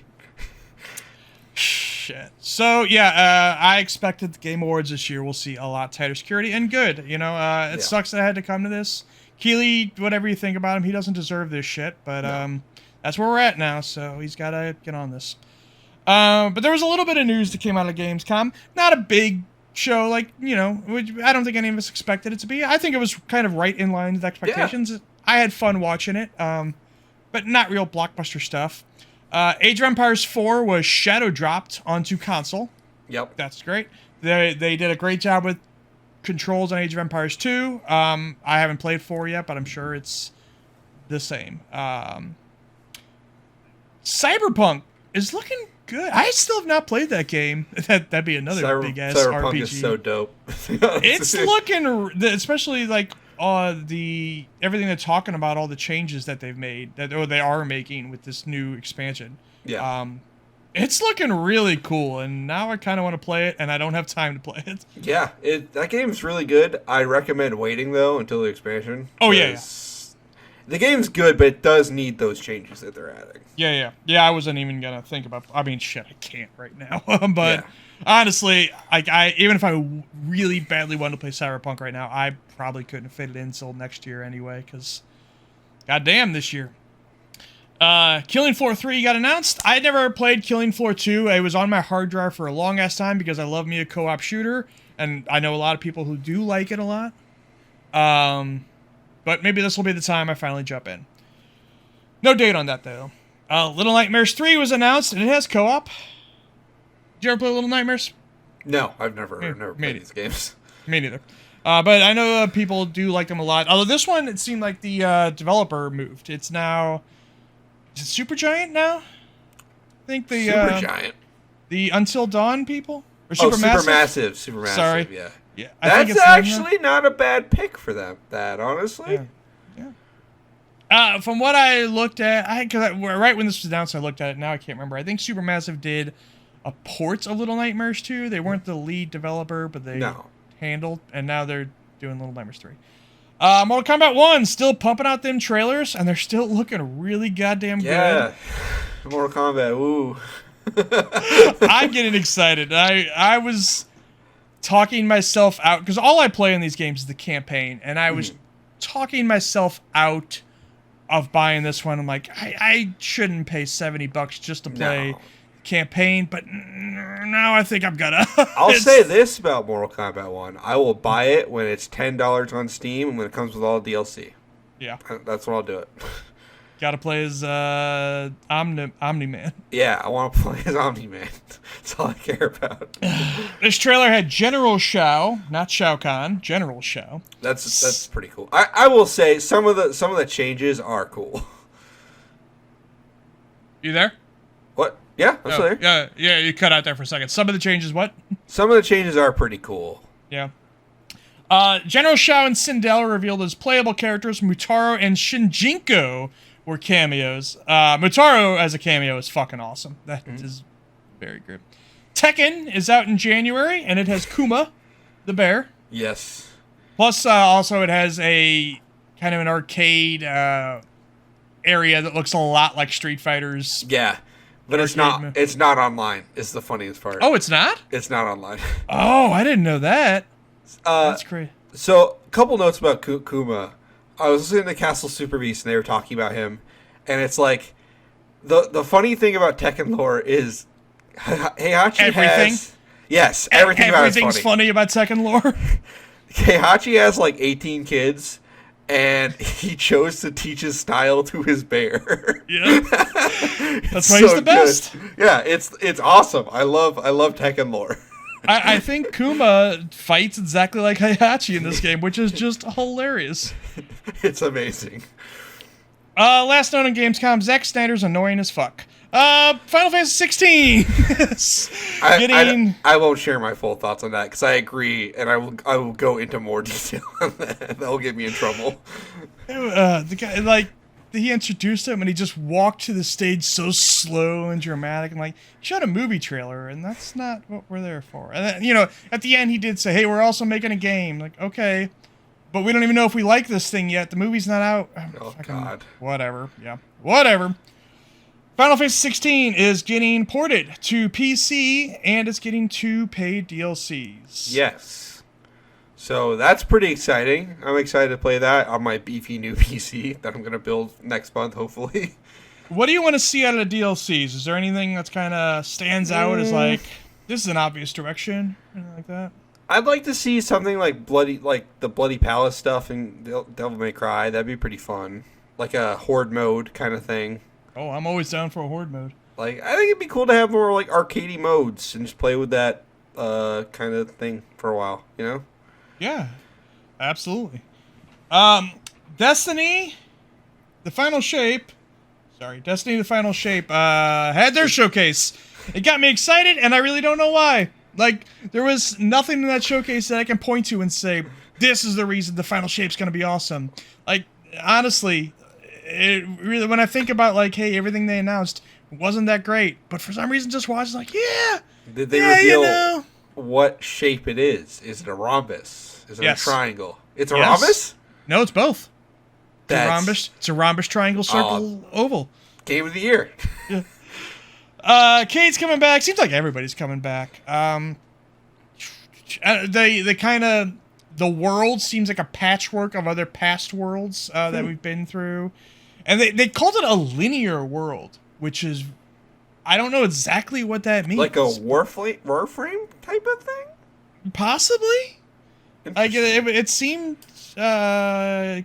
Shit. So yeah, I expected the Game Awards this year will see a lot tighter security, and good. You know, it sucks that I had to come to this. Keeley, whatever you think about him, he doesn't deserve this shit, but that's where we're at now. So he's got to get on this. But there was a little bit of news that came out of Gamescom. Not a big show, like, you know, I don't think any of us expected it to be. I think it was kind of right in line with expectations. Yeah. I had fun watching it, but not real blockbuster stuff. Age of Empires 4 was shadow dropped onto console. Yep. That's great. They did a great job with controls on Age of Empires 2. I haven't played 4 yet, but I'm sure it's the same. Cyberpunk is looking good. I still have not played that game. That'd be another big-ass Cyberpunk RPG. is so dope. It's looking, especially like everything they're talking about, all the changes that they've made, or they are making with this new expansion. Yeah. It's looking really cool, and now I kind of want to play it, and I don't have time to play it. Yeah, that game's really good. I recommend waiting, though, until the expansion. Oh, yeah. The game's good, but it does need those changes that they're adding. Yeah. I wasn't even going to think about... I mean, shit, I can't right now. But honestly, I even if I really badly wanted to play Cyberpunk right now, I probably couldn't fit it in until next year anyway, because goddamn this year. Killing Floor 3 got announced. I never played Killing Floor 2. It was on my hard drive for a long ass time because I love me a co-op shooter, and I know a lot of people who do like it a lot. But maybe this will be the time I finally jump in. No date on that though. Little Nightmares 3 was announced, and it has co-op. Did you ever play Little Nightmares? No, I've never played these games. Me neither. But I know people do like them a lot. Although this one, it seemed like the developer moved. It's now... Is it Supergiant now? I think the... Supergiant? The Until Dawn people? Or Supermassive. Sorry. Yeah. Yeah, that's actually not a bad pick for them. Honestly. Yeah. From what I looked at, right when this was announced, I looked at it. Now I can't remember. I think Supermassive did a port of Little Nightmares 2. They weren't the lead developer, but they handled, and now they're doing Little Nightmares 3. Mortal Kombat 1 still pumping out them trailers, and they're still looking really goddamn good. Yeah. Mortal Kombat. Ooh. I'm getting excited. I was talking myself out, because all I play in these games is the campaign, and I was talking myself out of buying this one. I'm like, I shouldn't pay $70 just to play campaign, but now I think I'm gonna. I'll say this about Mortal Kombat 1. I will buy it when it's $10 on Steam and when it comes with all the DLC. Yeah. That's when I'll do it. Gotta play as Omni-Man. Yeah, I want to play as Omni-Man. That's all I care about. This trailer had General Shao, not Shao Kahn, General Shao. That's pretty cool. I will say some of the changes are cool. You there? What? Yeah, I'm still there. Yeah, you cut out there for a second. Some of the changes, what? Some of the changes are pretty cool. Yeah. General Shao and Sindel are revealed as playable characters. Mutaro and Shinjinko were cameos. Mutaro as a cameo is fucking awesome. That is very good. Tekken is out in January, and it has Kuma, the bear. Yes. Plus, also it has a kind of an arcade area that looks a lot like Street Fighter's. Yeah, but it's not. It's not online. It's the funniest part. Oh, it's not? It's not online. Oh, I didn't know that. That's great. So, a couple notes about Kuma. I was listening to Castle Super Beast, and they were talking about him, and it's like the funny thing about Tekken lore is Heihachi has everything's funny about Tekken lore. Heihachi has like 18 kids, and he chose to teach his style to his bear. Yeah, that's why he's the best. Good. Yeah, it's awesome. I love Tekken lore. I think Kuma fights exactly like Heihachi in this game, which is just hilarious. It's amazing. Last note on Gamescom, Zack Snyder's annoying as fuck. Final Fantasy 16. I won't share my full thoughts on that because I agree, and I will go into more detail on that. That will get me in trouble. The guy, he introduced him and he just walked to the stage so slow and dramatic, and he showed a movie trailer, and that's not what we're there for. And then, at the end he did say, "Hey, we're also making a game." Like, okay, but we don't even know if we like this thing yet. The movie's not out. Oh God. Whatever. Yeah. Whatever. Final Fantasy 16 is getting ported to PC, and it's getting 2 paid DLCs. Yes. So that's pretty exciting. I'm excited to play that on my beefy new PC that I'm going to build next month, hopefully. What do you want to see out of the DLCs? Is there anything that's kind of stands out as like, this is an obvious direction? Anything like that? I'd like to see something like the Bloody Palace stuff in Devil May Cry. That'd be pretty fun. Like a horde mode kind of thing. Oh, I'm always down for a horde mode. Like, I think it'd be cool to have more like arcadey modes and just play with that kind of thing for a while, you know? Yeah, absolutely. Destiny, the Final Shape, had their showcase. It got me excited, and I really don't know why. Like, there was nothing in that showcase that I can point to and say, this is the reason the Final Shape's going to be awesome. Like, honestly, it really, when I think about, like, hey, everything they announced wasn't that great, but for some reason just watched, like, yeah. Did they reveal what shape it is? Is it a rhombus? Is it a triangle? It's a rhombus? No, it's both. It's a rhombus, triangle, circle, oval. Game of the year. Yeah. Kate's coming back. Seems like everybody's coming back. They kind of, the world seems like a patchwork of other past worlds that we've been through. And they called it a linear world, which is, I don't know exactly what that means. Like a warframe type of thing? Possibly. Like it seemed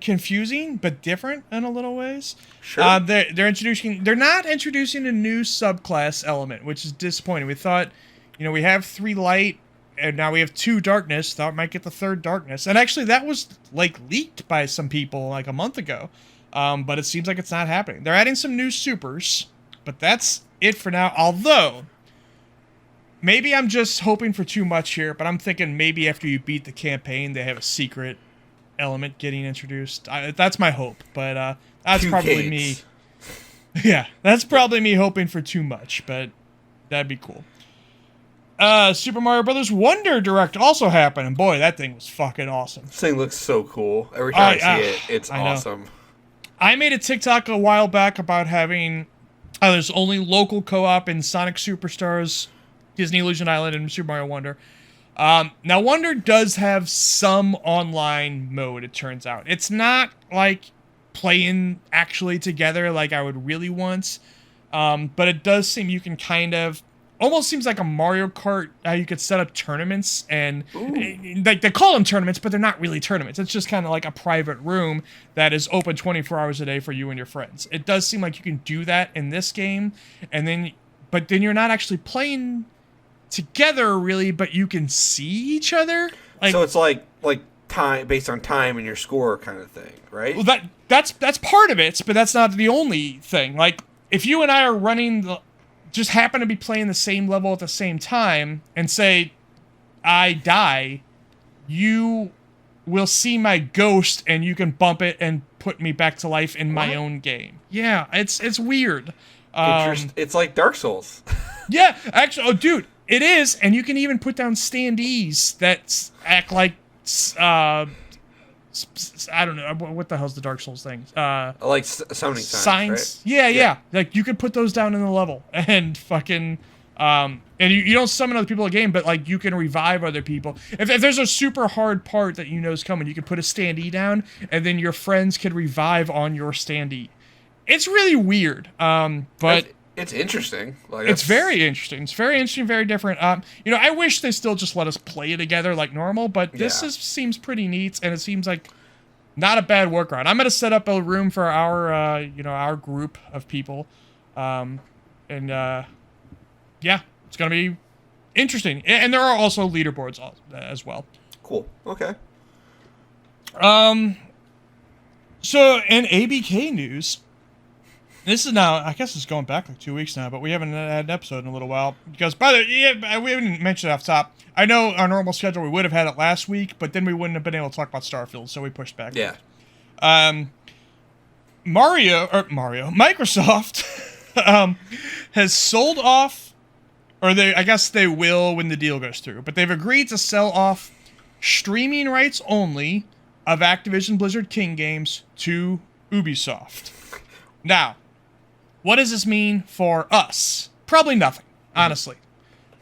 confusing, but different in a little ways. Sure. They're not introducing a new subclass element, which is disappointing. We thought, we have 3 light, and now we have 2 darkness. Thought we might get the 3rd darkness, and actually that was like leaked by some people like a month ago. But it seems like it's not happening. They're adding some new supers, but that's it for now. Although, maybe I'm just hoping for too much here, but I'm thinking maybe after you beat the campaign, they have a secret element getting introduced. That's my hope, but that's probably me. Yeah, that's probably me hoping for too much, but that'd be cool. Super Mario Brothers Wonder Direct also happened, and boy, that thing was fucking awesome. This thing looks so cool. Every time I see it, it's awesome. I made a TikTok a while back about having there's only local co-op in Sonic Superstars, Disney Illusion Island, and Super Mario Wonder. Now, Wonder does have some online mode, it turns out. It's not like playing actually together like I would really want, but it does seem you can kind of, almost seems like a Mario Kart, how you could set up tournaments, and like they call them tournaments, but they're not really tournaments. It's just kind of like a private room that is open 24 hours a day for you and your friends. It does seem like you can do that in this game, but then you're not actually playing together really, but you can see each other. So it's like time based on time and your score kind of thing, right? Well, that's part of it, but that's not the only thing. Like if you and I are running just happen to be playing the same level at the same time, and say I die, you will see my ghost and you can bump it and put me back to life in my own game. Yeah, it's weird. It's like Dark Souls. Yeah, actually, oh dude, it is, and you can even put down standees that act like I don't know what the hell's the Dark Souls thing. Like summoning signs. Right? Yeah. Like you could put those down in the level and fucking and you don't summon other people in the game, but like you can revive other people. If there's a super hard part that is coming, you can put a standee down, and then your friends can revive on your standee. It's really weird, but it's interesting. It's very interesting. It's very interesting, very different. I wish they still just let us play together like normal, but this seems pretty neat, and it seems like not a bad workaround. I'm gonna set up a room for our group of people, yeah, it's gonna be interesting. And there are also leaderboards as well. Cool. Okay. So in ABK news. This is now, I guess it's going back like 2 weeks now, but we haven't had an episode in a little while. Because, by the way, we haven't mentioned it off top. I know our normal schedule, we would have had it last week, but then we wouldn't have been able to talk about Starfield, so we pushed back. Yeah. Microsoft has sold off, or I guess they will when the deal goes through, but they've agreed to sell off streaming rights only of Activision Blizzard King games to Ubisoft. Now, What does this mean for us? Probably nothing, honestly.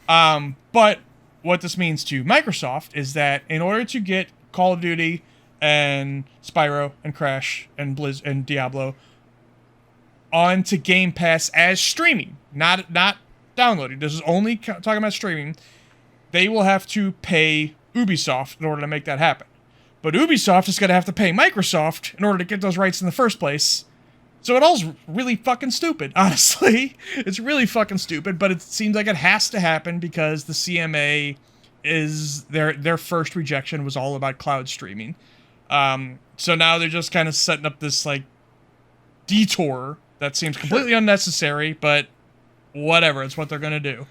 But what this means to Microsoft is that in order to get Call of Duty and Spyro and Crash and Blizz and Diablo onto Game Pass as streaming, not downloading. This is only talking about streaming. They will have to pay Ubisoft in order to make that happen. But Ubisoft is going to have to pay Microsoft in order to get those rights in the first place. So it all's really fucking stupid, honestly. It's really fucking stupid, but it seems like it has to happen because the CMA is their first rejection was all about cloud streaming. So now they're just kind of setting up this like detour that seems completely unnecessary, but whatever, it's what they're going to do.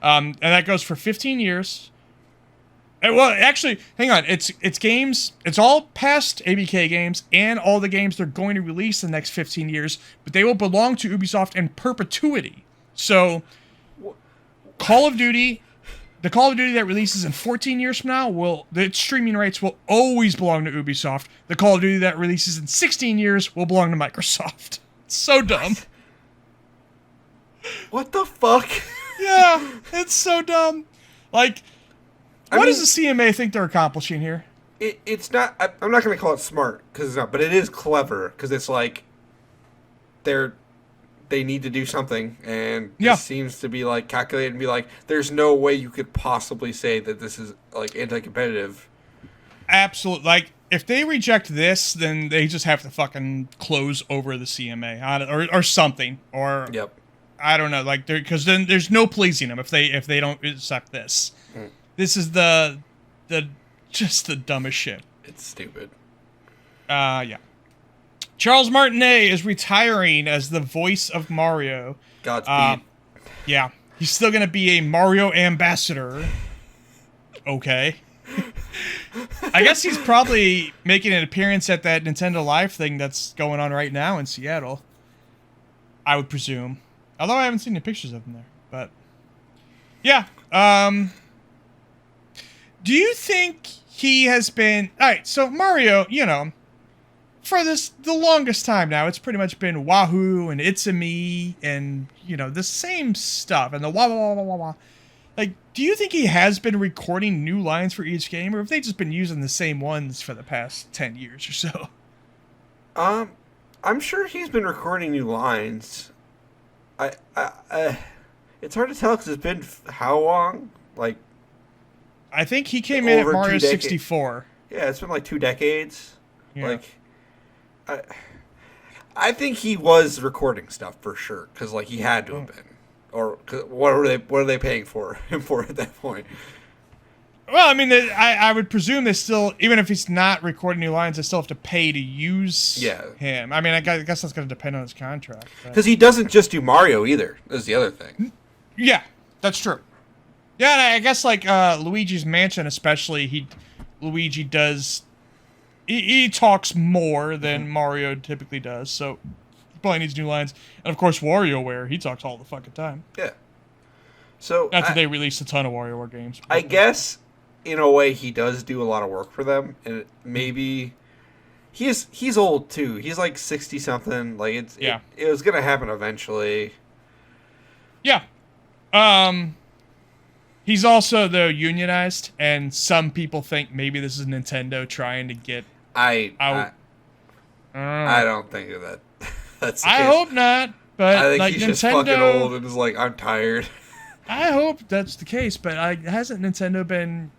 And that goes for 15 years. Well, actually, hang on. It's games. It's all past ABK games and all the games they're going to release in the next 15 years, but they will belong to Ubisoft in perpetuity. So, the Call of Duty that releases in 14 years from now, the streaming rights will always belong to Ubisoft. The Call of Duty that releases in 16 years will belong to Microsoft. It's so dumb. What the fuck? Yeah, it's so dumb. Like, what does the CMA think they're accomplishing here? It's not. I'm not going to call it smart because it's not, but it is clever because it's like they need to do something, and it seems to be like calculated and be like, there's no way you could possibly say that this is like anti-competitive. Absolutely. Like, if they reject this, then they just have to fucking close over the CMA or something. Or I don't know. Like, because then there's no pleasing them if they don't accept this. This is just the dumbest shit. It's stupid. Yeah. Charles Martinet is retiring as the voice of Mario. Godspeed. Yeah. He's still going to be a Mario ambassador. Okay. I guess he's probably making an appearance at that Nintendo Live thing that's going on right now in Seattle. I would presume. Although I haven't seen any pictures of him there. But, yeah. Do you think he has been... Alright, so Mario, for the longest time now, it's pretty much been Wahoo and It's a Me and, the same stuff. And the wah, wah, wah, wah, wah. Like, do you think he has been recording new lines for each game, or have they just been using the same ones for the past 10 years or so? I'm sure he's been recording new lines. It's hard to tell because it's been how long? Like, I think he came in at Mario 64. Yeah, it's been like 2 decades. Yeah. Like, I think he was recording stuff for sure because like he had to have been. Or what are they paying him for at that point? Well, I mean, I would presume they still, even if he's not recording new lines, they still have to pay to use him. I mean, I guess that's going to depend on his contract. Because he doesn't just do Mario either, is the other thing. Yeah, that's true. Yeah, and I guess like Luigi's Mansion especially, Luigi does, he talks more than Mario typically does, so he probably needs new lines. And of course, WarioWare, he talks all the fucking time. Yeah. So after they released a ton of WarioWare games. I guess in a way he does do a lot of work for them, and maybe he's old too. He's like 60 something. Like it was gonna happen eventually. Yeah. He's also though unionized, and some people think maybe this is Nintendo trying to get out. I don't think of that. That's the I case. hope not. But I think like he's Nintendo, just fucking old and is like, I'm tired. I hope that's the case, but hasn't Nintendo been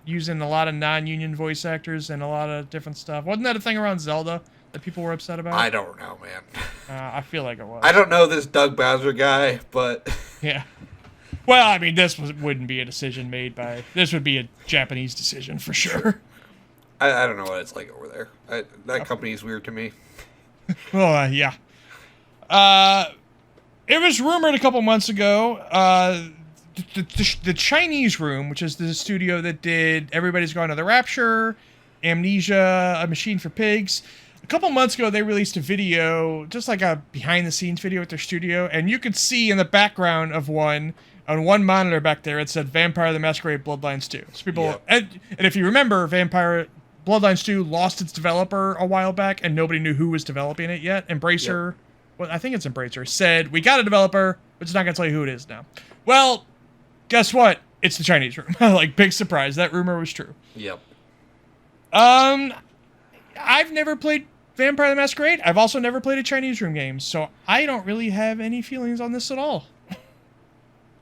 using a lot of non-union voice actors and a lot of different stuff? Wasn't that a thing around Zelda that people were upset about? I don't know, man. I feel like it was. I don't know this Doug Bowser guy, but yeah. Well, I mean, wouldn't be a decision made by... This would be a Japanese decision for sure. I don't know what it's like over there. That company is weird to me. Well, yeah. It was rumored a couple months ago, the Chinese Room, which is the studio that did Everybody's Gone to the Rapture, Amnesia, A Machine for Pigs. A couple months ago, they released a video, just like a behind-the-scenes video at their studio, and you could see in the background of on one monitor back there, it said Vampire the Masquerade Bloodlines 2. So people, and if you remember, Vampire Bloodlines 2 lost its developer a while back, and nobody knew who was developing it yet. Embracer I think it's Embracer, said, we got a developer, but it's not going to tell you who it is now. Well, guess what? It's the Chinese room. Like, big surprise. That rumor was true. Yep. I've never played Vampire the Masquerade. I've also never played a Chinese room game, so I don't really have any feelings on this at all.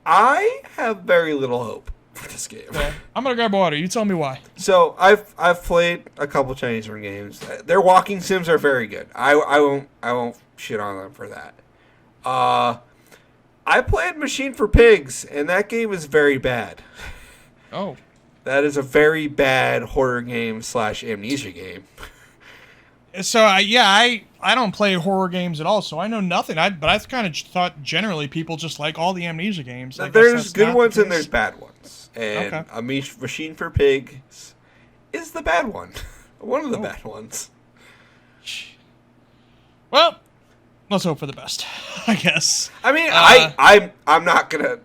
I have very little hope for this game. Well, I'm going to grab water. You tell me why. So, I've played a couple Chinese room games. Their walking sims are very good. I won't shit on them for that. I played Machine for Pigs, and that game is very bad. Oh. That is a very bad horror game / amnesia game. So, I don't play horror games at all, so I know nothing. But I kind of thought generally people just like all the amnesia games. There's good ones and there's bad ones. And Okay. a Machine for Pigs is the bad one. One of the bad ones. Well, let's hope for the best, I guess. I mean, I'm not going to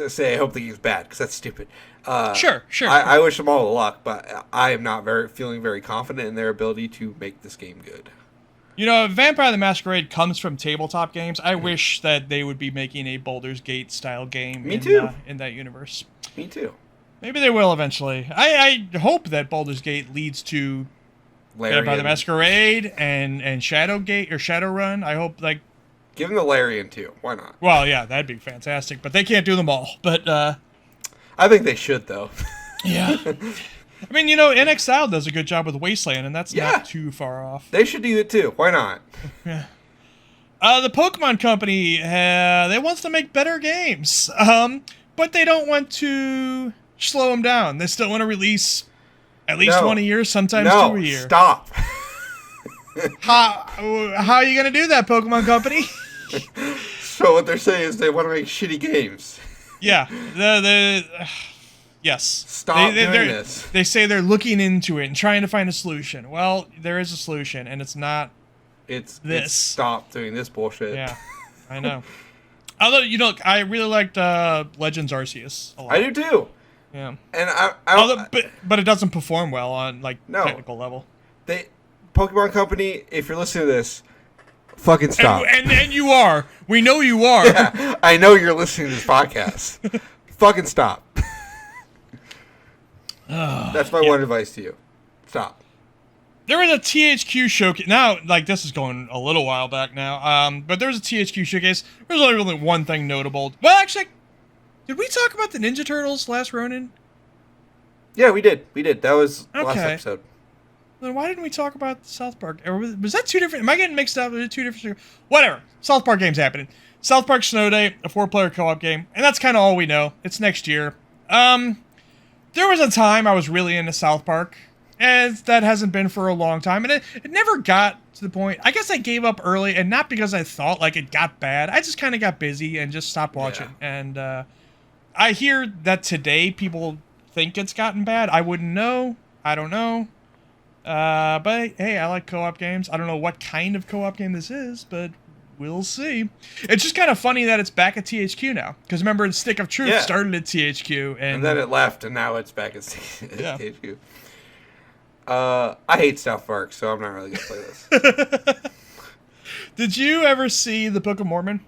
say I hope the game's bad, because that's stupid. Sure. I wish them all the luck, but I am not feeling very confident in their ability to make this game good. You know, Vampire the Masquerade comes from tabletop games. I wish that they would be making a Baldur's Gate style game in that universe. Me too. Maybe they will eventually. I hope that Baldur's Gate leads to Vampire the Masquerade and Shadowgate or Shadowrun. I hope, like... Give them the Larian too. Why not? Well, yeah, that'd be fantastic. But they can't do them all. But, I think they should, though. Yeah. I mean, you know, NXL does a good job with Wasteland, and that's not too far off. They should do it too. Why not? Yeah. The Pokemon Company, they wants to make better games, but they don't want to slow them down. They still want to release at least one a year, sometimes 2 a year. Stop. How are you going to do that, Pokemon Company? So what they're saying is they want to make shitty games. Yeah. Yes. Stop doing this. They say they're looking into it and trying to find a solution. Well, there is a solution, and it's not this. Stop doing this bullshit. Yeah, I know. Although, you know, I really liked Legends Arceus a lot. I do too. Yeah. And but it doesn't perform well on, like, technical level. Pokemon Company, if you're listening to this, fucking stop. And you are. We know you are. Yeah, I know you're listening to this podcast. Fucking stop. That's my one advice to you. Stop. There was a THQ showcase. Now, like, this is going a little while back now. But there was a THQ showcase. There's only really one thing notable. Well, actually, did we talk about the Ninja Turtles last Ronin? Yeah, we did. That was last episode. Then why didn't we talk about South Park? Or was that two different? Am I getting mixed up? Two different? Whatever. South Park game's happening. South Park Snow Day, a 4-player co-op game, and that's kind of all we know. It's next year. There was a time I was really into South Park, and that hasn't been for a long time, and it never got to the point. I guess I gave up early, and not because I thought like it got bad. I just kind of got busy and just stopped watching. Yeah. And I hear that today people think it's gotten bad. I wouldn't know. I don't know. But hey, I like co-op games. I don't know what kind of co-op game this is, but we'll see. It's just kind of funny that it's back at THQ now. Because remember, Stick of Truth started at THQ. And then it left, and now it's back at THQ. I hate South Park, so I'm not really going to play this. Did you ever see The Book of Mormon?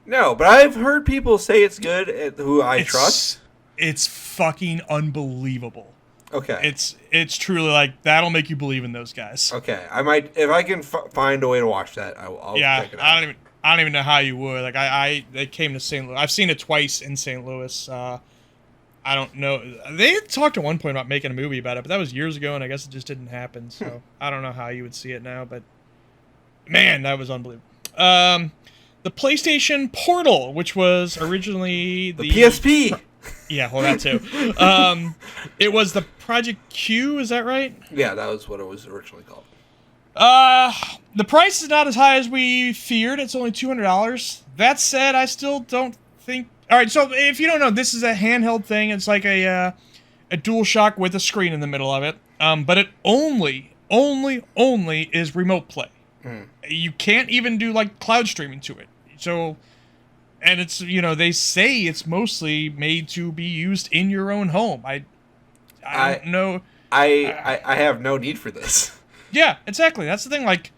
No, but I've heard people say it's good, who I trust. It's fucking unbelievable. Okay. It's truly like, that'll make you believe in those guys. Okay. I might, if I can find a way to watch that, I'll check it out. I don't even know how you would. Like, they came to St. Louis. I've seen it twice in St. Louis. I don't know. They talked at one point about making a movie about it, but that was years ago, and I guess it just didn't happen. So I don't know how you would see it now, but man, that was unbelievable. The PlayStation Portal, which was originally the PSP. Yeah, well, that too. It was the Project Q, is that right? Yeah, that was what it was originally called. The price is not as high as we feared. It's only $200. That said, I still don't think... All right, so if you don't know, this is a handheld thing. It's like a DualShock with a screen in the middle of it. But it only is remote play. You can't even do, like, cloud streaming to it. So... And it's, you know, they say it's mostly made to be used in your own home. I don't know. I have no need for this. Yeah, exactly. That's the thing. Like,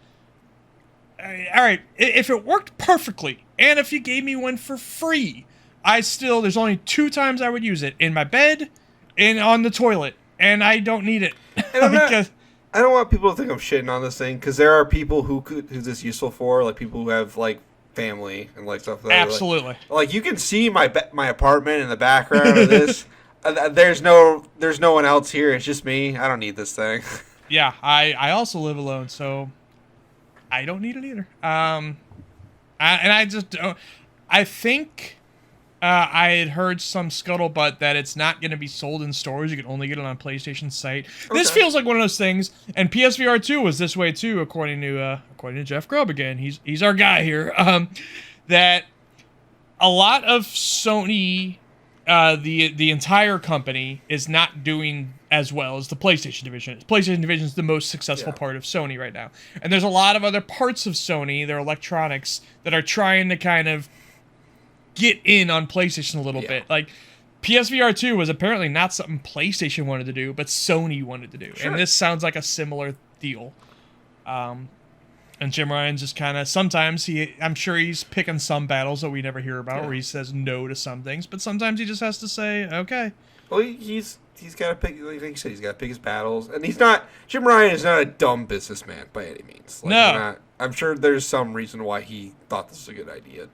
all right, if it worked perfectly, and if you gave me one for free, there's only 2 times I would use it: in my bed, and on the toilet, and I don't need it. And I don't want people to think I'm shitting on this thing, because there are people who's this useful for, like people who have like family and like stuff. Absolutely. Like you can see my apartment in the background of this. There's no one else here. It's just me. I don't need this thing. Yeah, I also live alone, so I don't need it either. I think I had heard some scuttlebutt that it's not going to be sold in stores. You can only get it on PlayStation's site. Okay. This feels like one of those things, and PSVR 2 was this way too, according to Jeff Grubb again. He's our guy here. That a lot of Sony, the entire company, is not doing as well as the PlayStation division. The PlayStation division is the most successful part of Sony right now, and there's a lot of other parts of Sony, their electronics, that are trying to kind of get in on PlayStation a little bit. Like PSVR 2 was apparently not something PlayStation wanted to do, but Sony wanted to do. Sure. And this sounds like a similar deal. And Jim Ryan's just kind of, sometimes I'm sure he's picking some battles that we never hear about, where he says no to some things, but sometimes he just has to say, okay. Well, he's got to pick, like you said, he's got to pick his battles. And Jim Ryan is not a dumb businessman by any means. Like, no. I'm sure there's some reason why he thought this was a good idea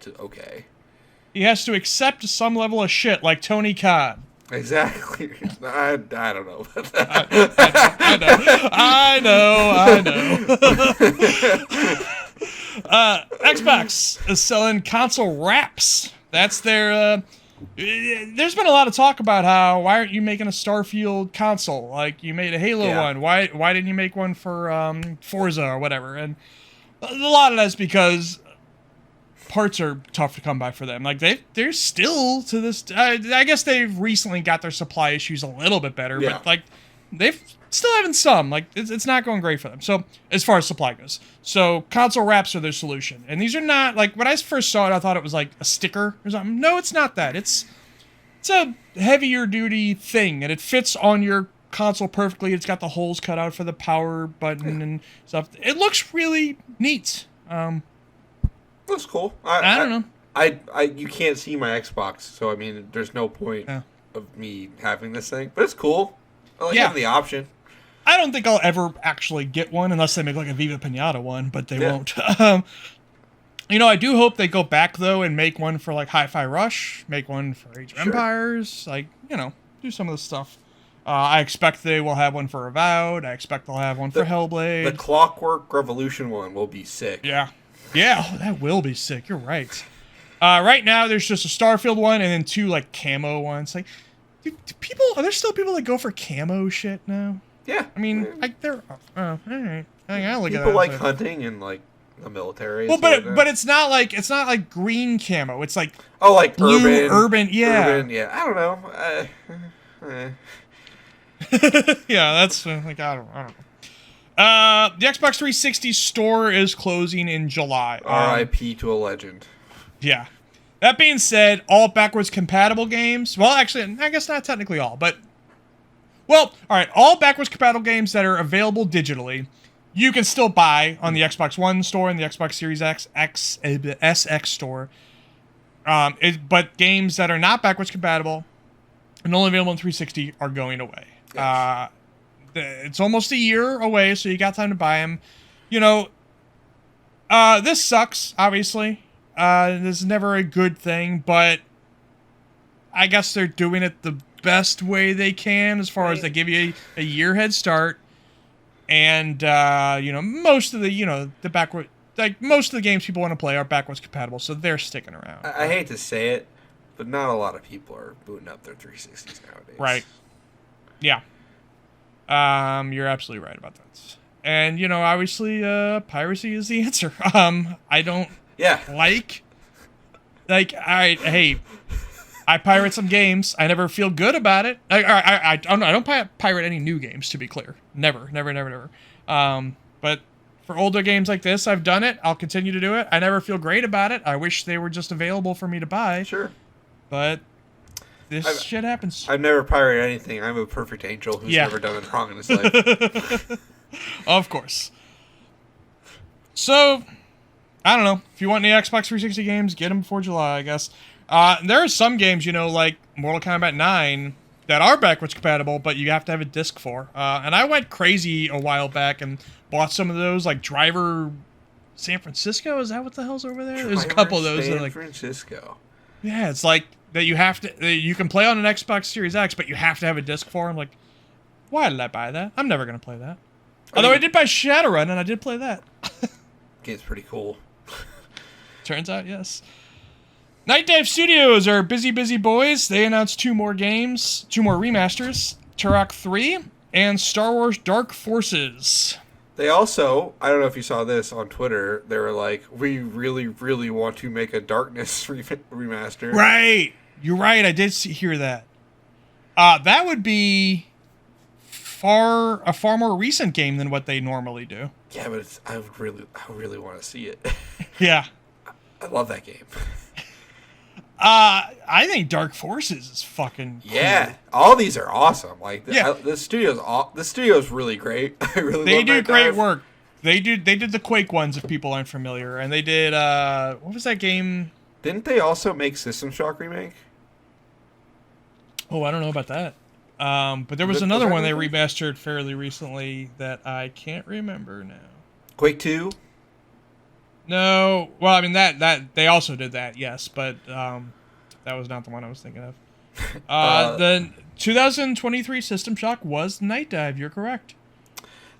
He has to accept some level of shit, like Tony Khan. Exactly. I don't know about that. I know. Xbox is selling console wraps. That's their... there's been a lot of talk about why aren't you making a Starfield console? Like, you made a Halo one. Why didn't you make one for Forza or whatever? And a lot of that's because parts are tough to come by for them. Like, they're still to this... I guess they've recently got their supply issues a little bit better, but like they've still having some. Like, it's not going great for them. So as far as supply goes, so console wraps are their solution. And these are not like, when I first saw it, I thought it was like a sticker or something. No, it's not that. It's a heavier duty thing, and it fits on your console perfectly. It's got the holes cut out for the power button and stuff. It looks really neat. That's cool. I don't know. You can't see my Xbox, so I mean, there's no point of me having this thing. But it's cool. I like having the option. I don't think I'll ever actually get one unless they make like a Viva Pinata one, but they won't. I do hope they go back though and make one for like Hi-Fi Rush, make one for Age of Empires, like, do some of this stuff. I expect they will have one for Avowed. I expect they'll have one for Hellblade. The Clockwork Revolution one will be sick. Yeah, that will be sick. You're right. Right now, there's just a Starfield one and then 2 like camo ones. Like, are there still people that go for camo shit now? Yeah. I mean, like all right. I look people at that like hunting and like the military. Well, but it's not like green camo. It's like blue urban. Yeah. Urban, yeah. I don't know. Yeah, that's like I don't know. The Xbox 360 store is closing in July. R.I.P. to a legend. Yeah. That being said, all backwards compatible games... Well, actually, I guess not technically all, but... Well, alright, all backwards compatible games that are available digitally, you can still buy on the Xbox One store and the Xbox Series SX store. But games that are not backwards compatible and only available on 360 are going away. Yes. It's almost a year away, so you got time to buy them. This sucks, obviously. This is never a good thing, but I guess they're doing it the best way they can, as far as they give you a year head start. And, most of the backward... Like, most of the games people want to play are backwards compatible, so they're sticking around. I hate to say it, but not a lot of people are booting up their 360s nowadays. Right. Yeah. You're absolutely right about that. And, obviously, piracy is the answer. I don't like, hey, I pirate some games. I never feel good about it. I don't pirate any new games, to be clear. Never. But for older games like this, I've done it. I'll continue to do it. I never feel great about it. I wish they were just available for me to buy. Sure. But... This shit happens. I've never pirated anything. I'm a perfect angel who's never done it wrong in his life. Of course. So, I don't know. If you want any Xbox 360 games, get them before July, I guess. There are some games, like Mortal Kombat 9, that are backwards compatible, but you have to have a disc for. And I went crazy a while back and bought some of those, like Driver San Francisco. Is that what the hell's over there? There's a couple of those. San Francisco. Yeah, it's like that you have to. You can play on an Xbox Series X, but you have to have a disc for. I'm like, why did I buy that? I'm never gonna play that. Although I did buy Shadowrun, and I did play that. Game's pretty cool. Turns out, yes. Night Dive Studios are busy boys. They announced 2 more games, 2 more remasters, Turok 3 and Star Wars Dark Forces. They also, I don't know if you saw this on Twitter, they were like, we really, really want to make a Darkness remaster. Right. You're right. I did hear that. That would be a far more recent game than what they normally do. Yeah, but I really want to see it. Yeah. I love that game. I think Dark Forces is fucking cool. Yeah, all these are awesome. Like Yeah. the studio's really great. I really They love do Night great Dive. work. They did the Quake ones if people aren't familiar, and they did what was that game? Didn't they also make System Shock remake? Oh, I don't know about that. But there was another one they remastered fairly recently that I can't remember now. Quake 2? No, well, I mean that they also did that, yes, but that was not the one I was thinking of. The 2023 System Shock was Night Dive. You're correct.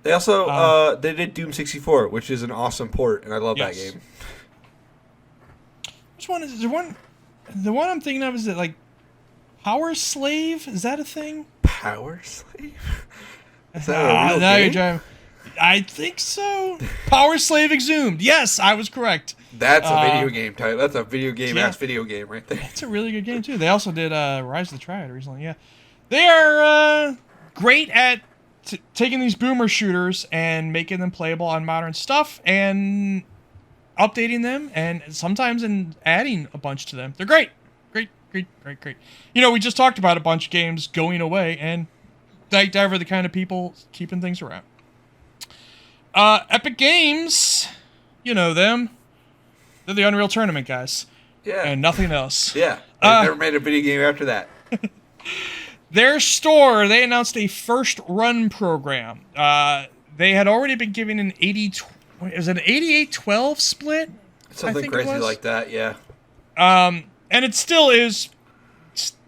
They also they did Doom 64, which is an awesome port, and I love that Yes. game. Which one is there? The one I'm thinking of is it like Power Slave? Is that a thing? Power Slave? Is that a real now game? you're driving. I think so. Power Slave Exhumed. Yes, I was correct. That's a video game title. That's a video game Yeah. ass video game right there. It's a really good game too. They also did Rise of the Triad recently. Yeah, they are great at taking these boomer shooters and making them playable on modern stuff and updating them, and sometimes adding a bunch to them. They're great. Great. We just talked about a bunch of games going away, and Night Dive are the kind of people keeping things around. Epic Games, you know them. They're the Unreal Tournament guys. Yeah. And nothing else. Yeah. They've never made a video game after that. Their store, they announced a first run program. They had already been giving an 88-12 split? Something crazy like that, yeah. And it still is,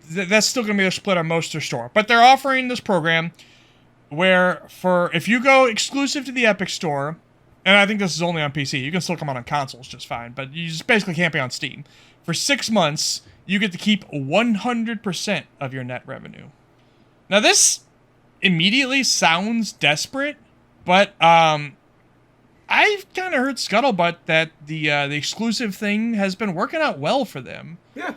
that's still going to be a split on most of their store. But they're offering this program where if you go exclusive to the Epic Store, and I think this is only on PC, you can still come out on consoles just fine, but you just basically can't be on Steam. For 6 months, you get to keep 100% of your net revenue. Now this immediately sounds desperate, but I've kind of heard scuttlebutt that the exclusive thing has been working out well for them. Yeah.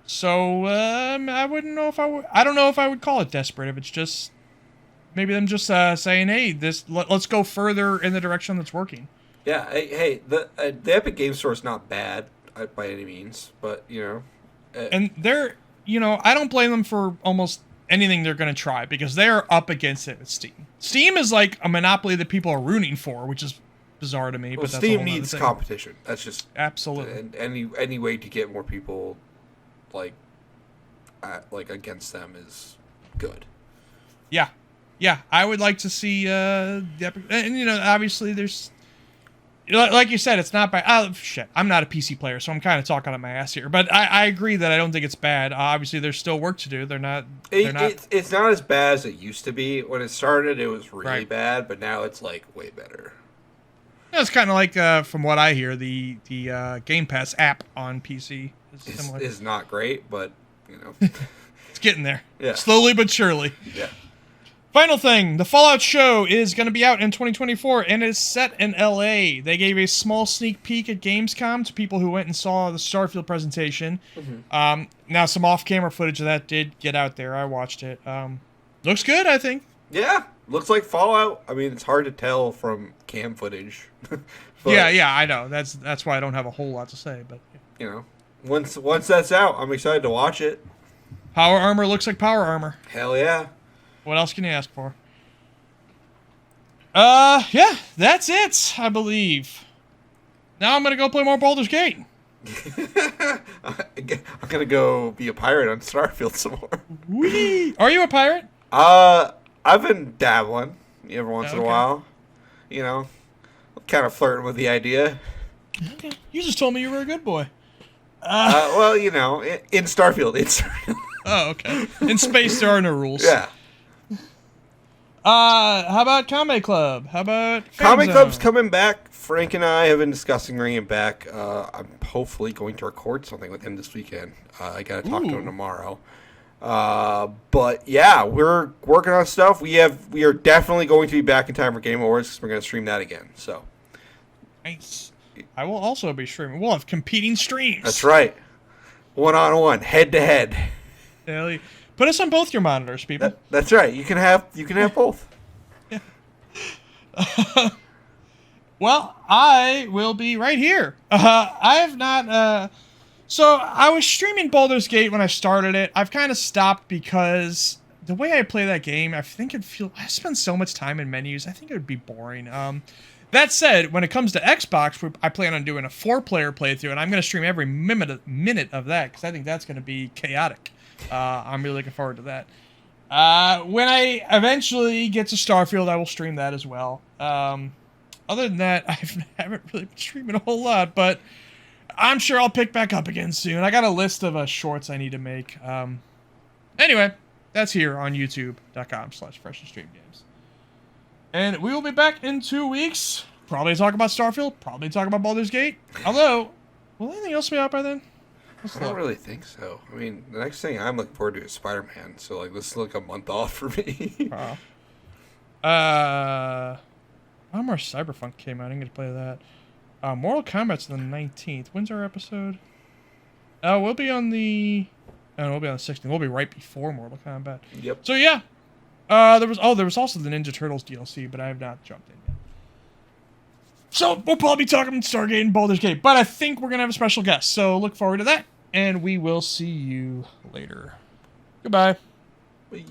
So I wouldn't know if I don't know if I would call it desperate. If it's just maybe them just saying, hey, let's go further in the direction that's working. Yeah. Hey, the Epic Game Store is not bad by any means, but and they're I don't blame them for almost anything they're going to try because they're up against it with Steam. Steam is like a monopoly that people are rooting for, which is bizarre to me. Well, but that's Steam needs competition. That's just absolutely. And any way to get more people like against them is good. Yeah, I would like to see the Epic, and obviously there's, like you said, it's not by I'm not a PC player, so I'm kind of talking out my ass here, but I agree that I don't think it's bad. Obviously, there's still work to do. It's not as bad as it used to be. When it started, it was really Right. bad, but now it's like way better. It's kind of like, from what I hear, the Game Pass app on PC is similar. Is not great, but It's getting there. Yeah. Slowly but surely. Yeah. Final thing, the Fallout show is going to be out in 2024 and is set in LA. They gave a small sneak peek at Gamescom to people who went and saw the Starfield presentation. Mm-hmm. Now, some off-camera footage of that did get out there. I watched it. Looks good, I think. Yeah, looks like Fallout. I mean, it's hard to tell from cam footage. But, Yeah, I know. That's why I don't have a whole lot to say. But once that's out, I'm excited to watch it. Power armor looks like power armor. Hell yeah. What else can you ask for? Yeah, that's it, I believe. Now I'm gonna go play more Baldur's Gate. I'm gonna go be a pirate on Starfield some more. Whee! Are you a pirate? I've been dabbling every once in a while. You know, kind of flirting with the idea. Okay. You just told me you were a good boy. Well, you know, in Starfield, Oh, okay. In space, there are no rules. Yeah. How about Comic Club? How about Comic Fan Club's Zone? coming back. Frank and I have been discussing bringing it back. I'm hopefully going to record something with him this weekend. I got to talk to him tomorrow. But yeah, we're working on stuff. We are definitely going to be back in time for Game Awards because we're going to stream that again. So Nice. I will also be streaming. We'll have competing streams. that's right. 1-on-1, head-to-head. Hell yeah. Put us on both your monitors, people. That's right. You can have both. Well, I will be right here. I have not. So I was streaming Baldur's Gate when I started it. I've kind of stopped because the way I play that game, I think I spend so much time in menus. I think it would be boring. That said, when it comes to Xbox, I plan on doing a 4-player playthrough, and I'm going to stream every minute of that because I think that's going to be chaotic. I'm really looking forward to that. When I eventually get to Starfield, I will stream that as well. Other than that, I haven't really been streaming a whole lot, but I'm sure I'll pick back up again soon. I got a list of shorts I need to make. Anyway, that's here on youtube.com/FreshleyStreamGames. And we will be back in 2 weeks. Probably talk about Starfield. Probably talk about Baldur's Gate. Although, will anything else be out by then? I don't really think so. I mean, the next thing I'm looking forward to is Spider-Man. So, like, this is like a month off for me. One more Cyberpunk came out. I didn't get to play that. Mortal Kombat's the 19th. When's our episode? We'll be on the 16th. We'll be right before Mortal Kombat. Yep. So yeah. There was also the Ninja Turtles DLC, but I have not jumped in yet. So we'll probably be talking Stargate and Baldur's Gate, but I think we're gonna have a special guest. So look forward to that, and we will see you later. Goodbye. Bye.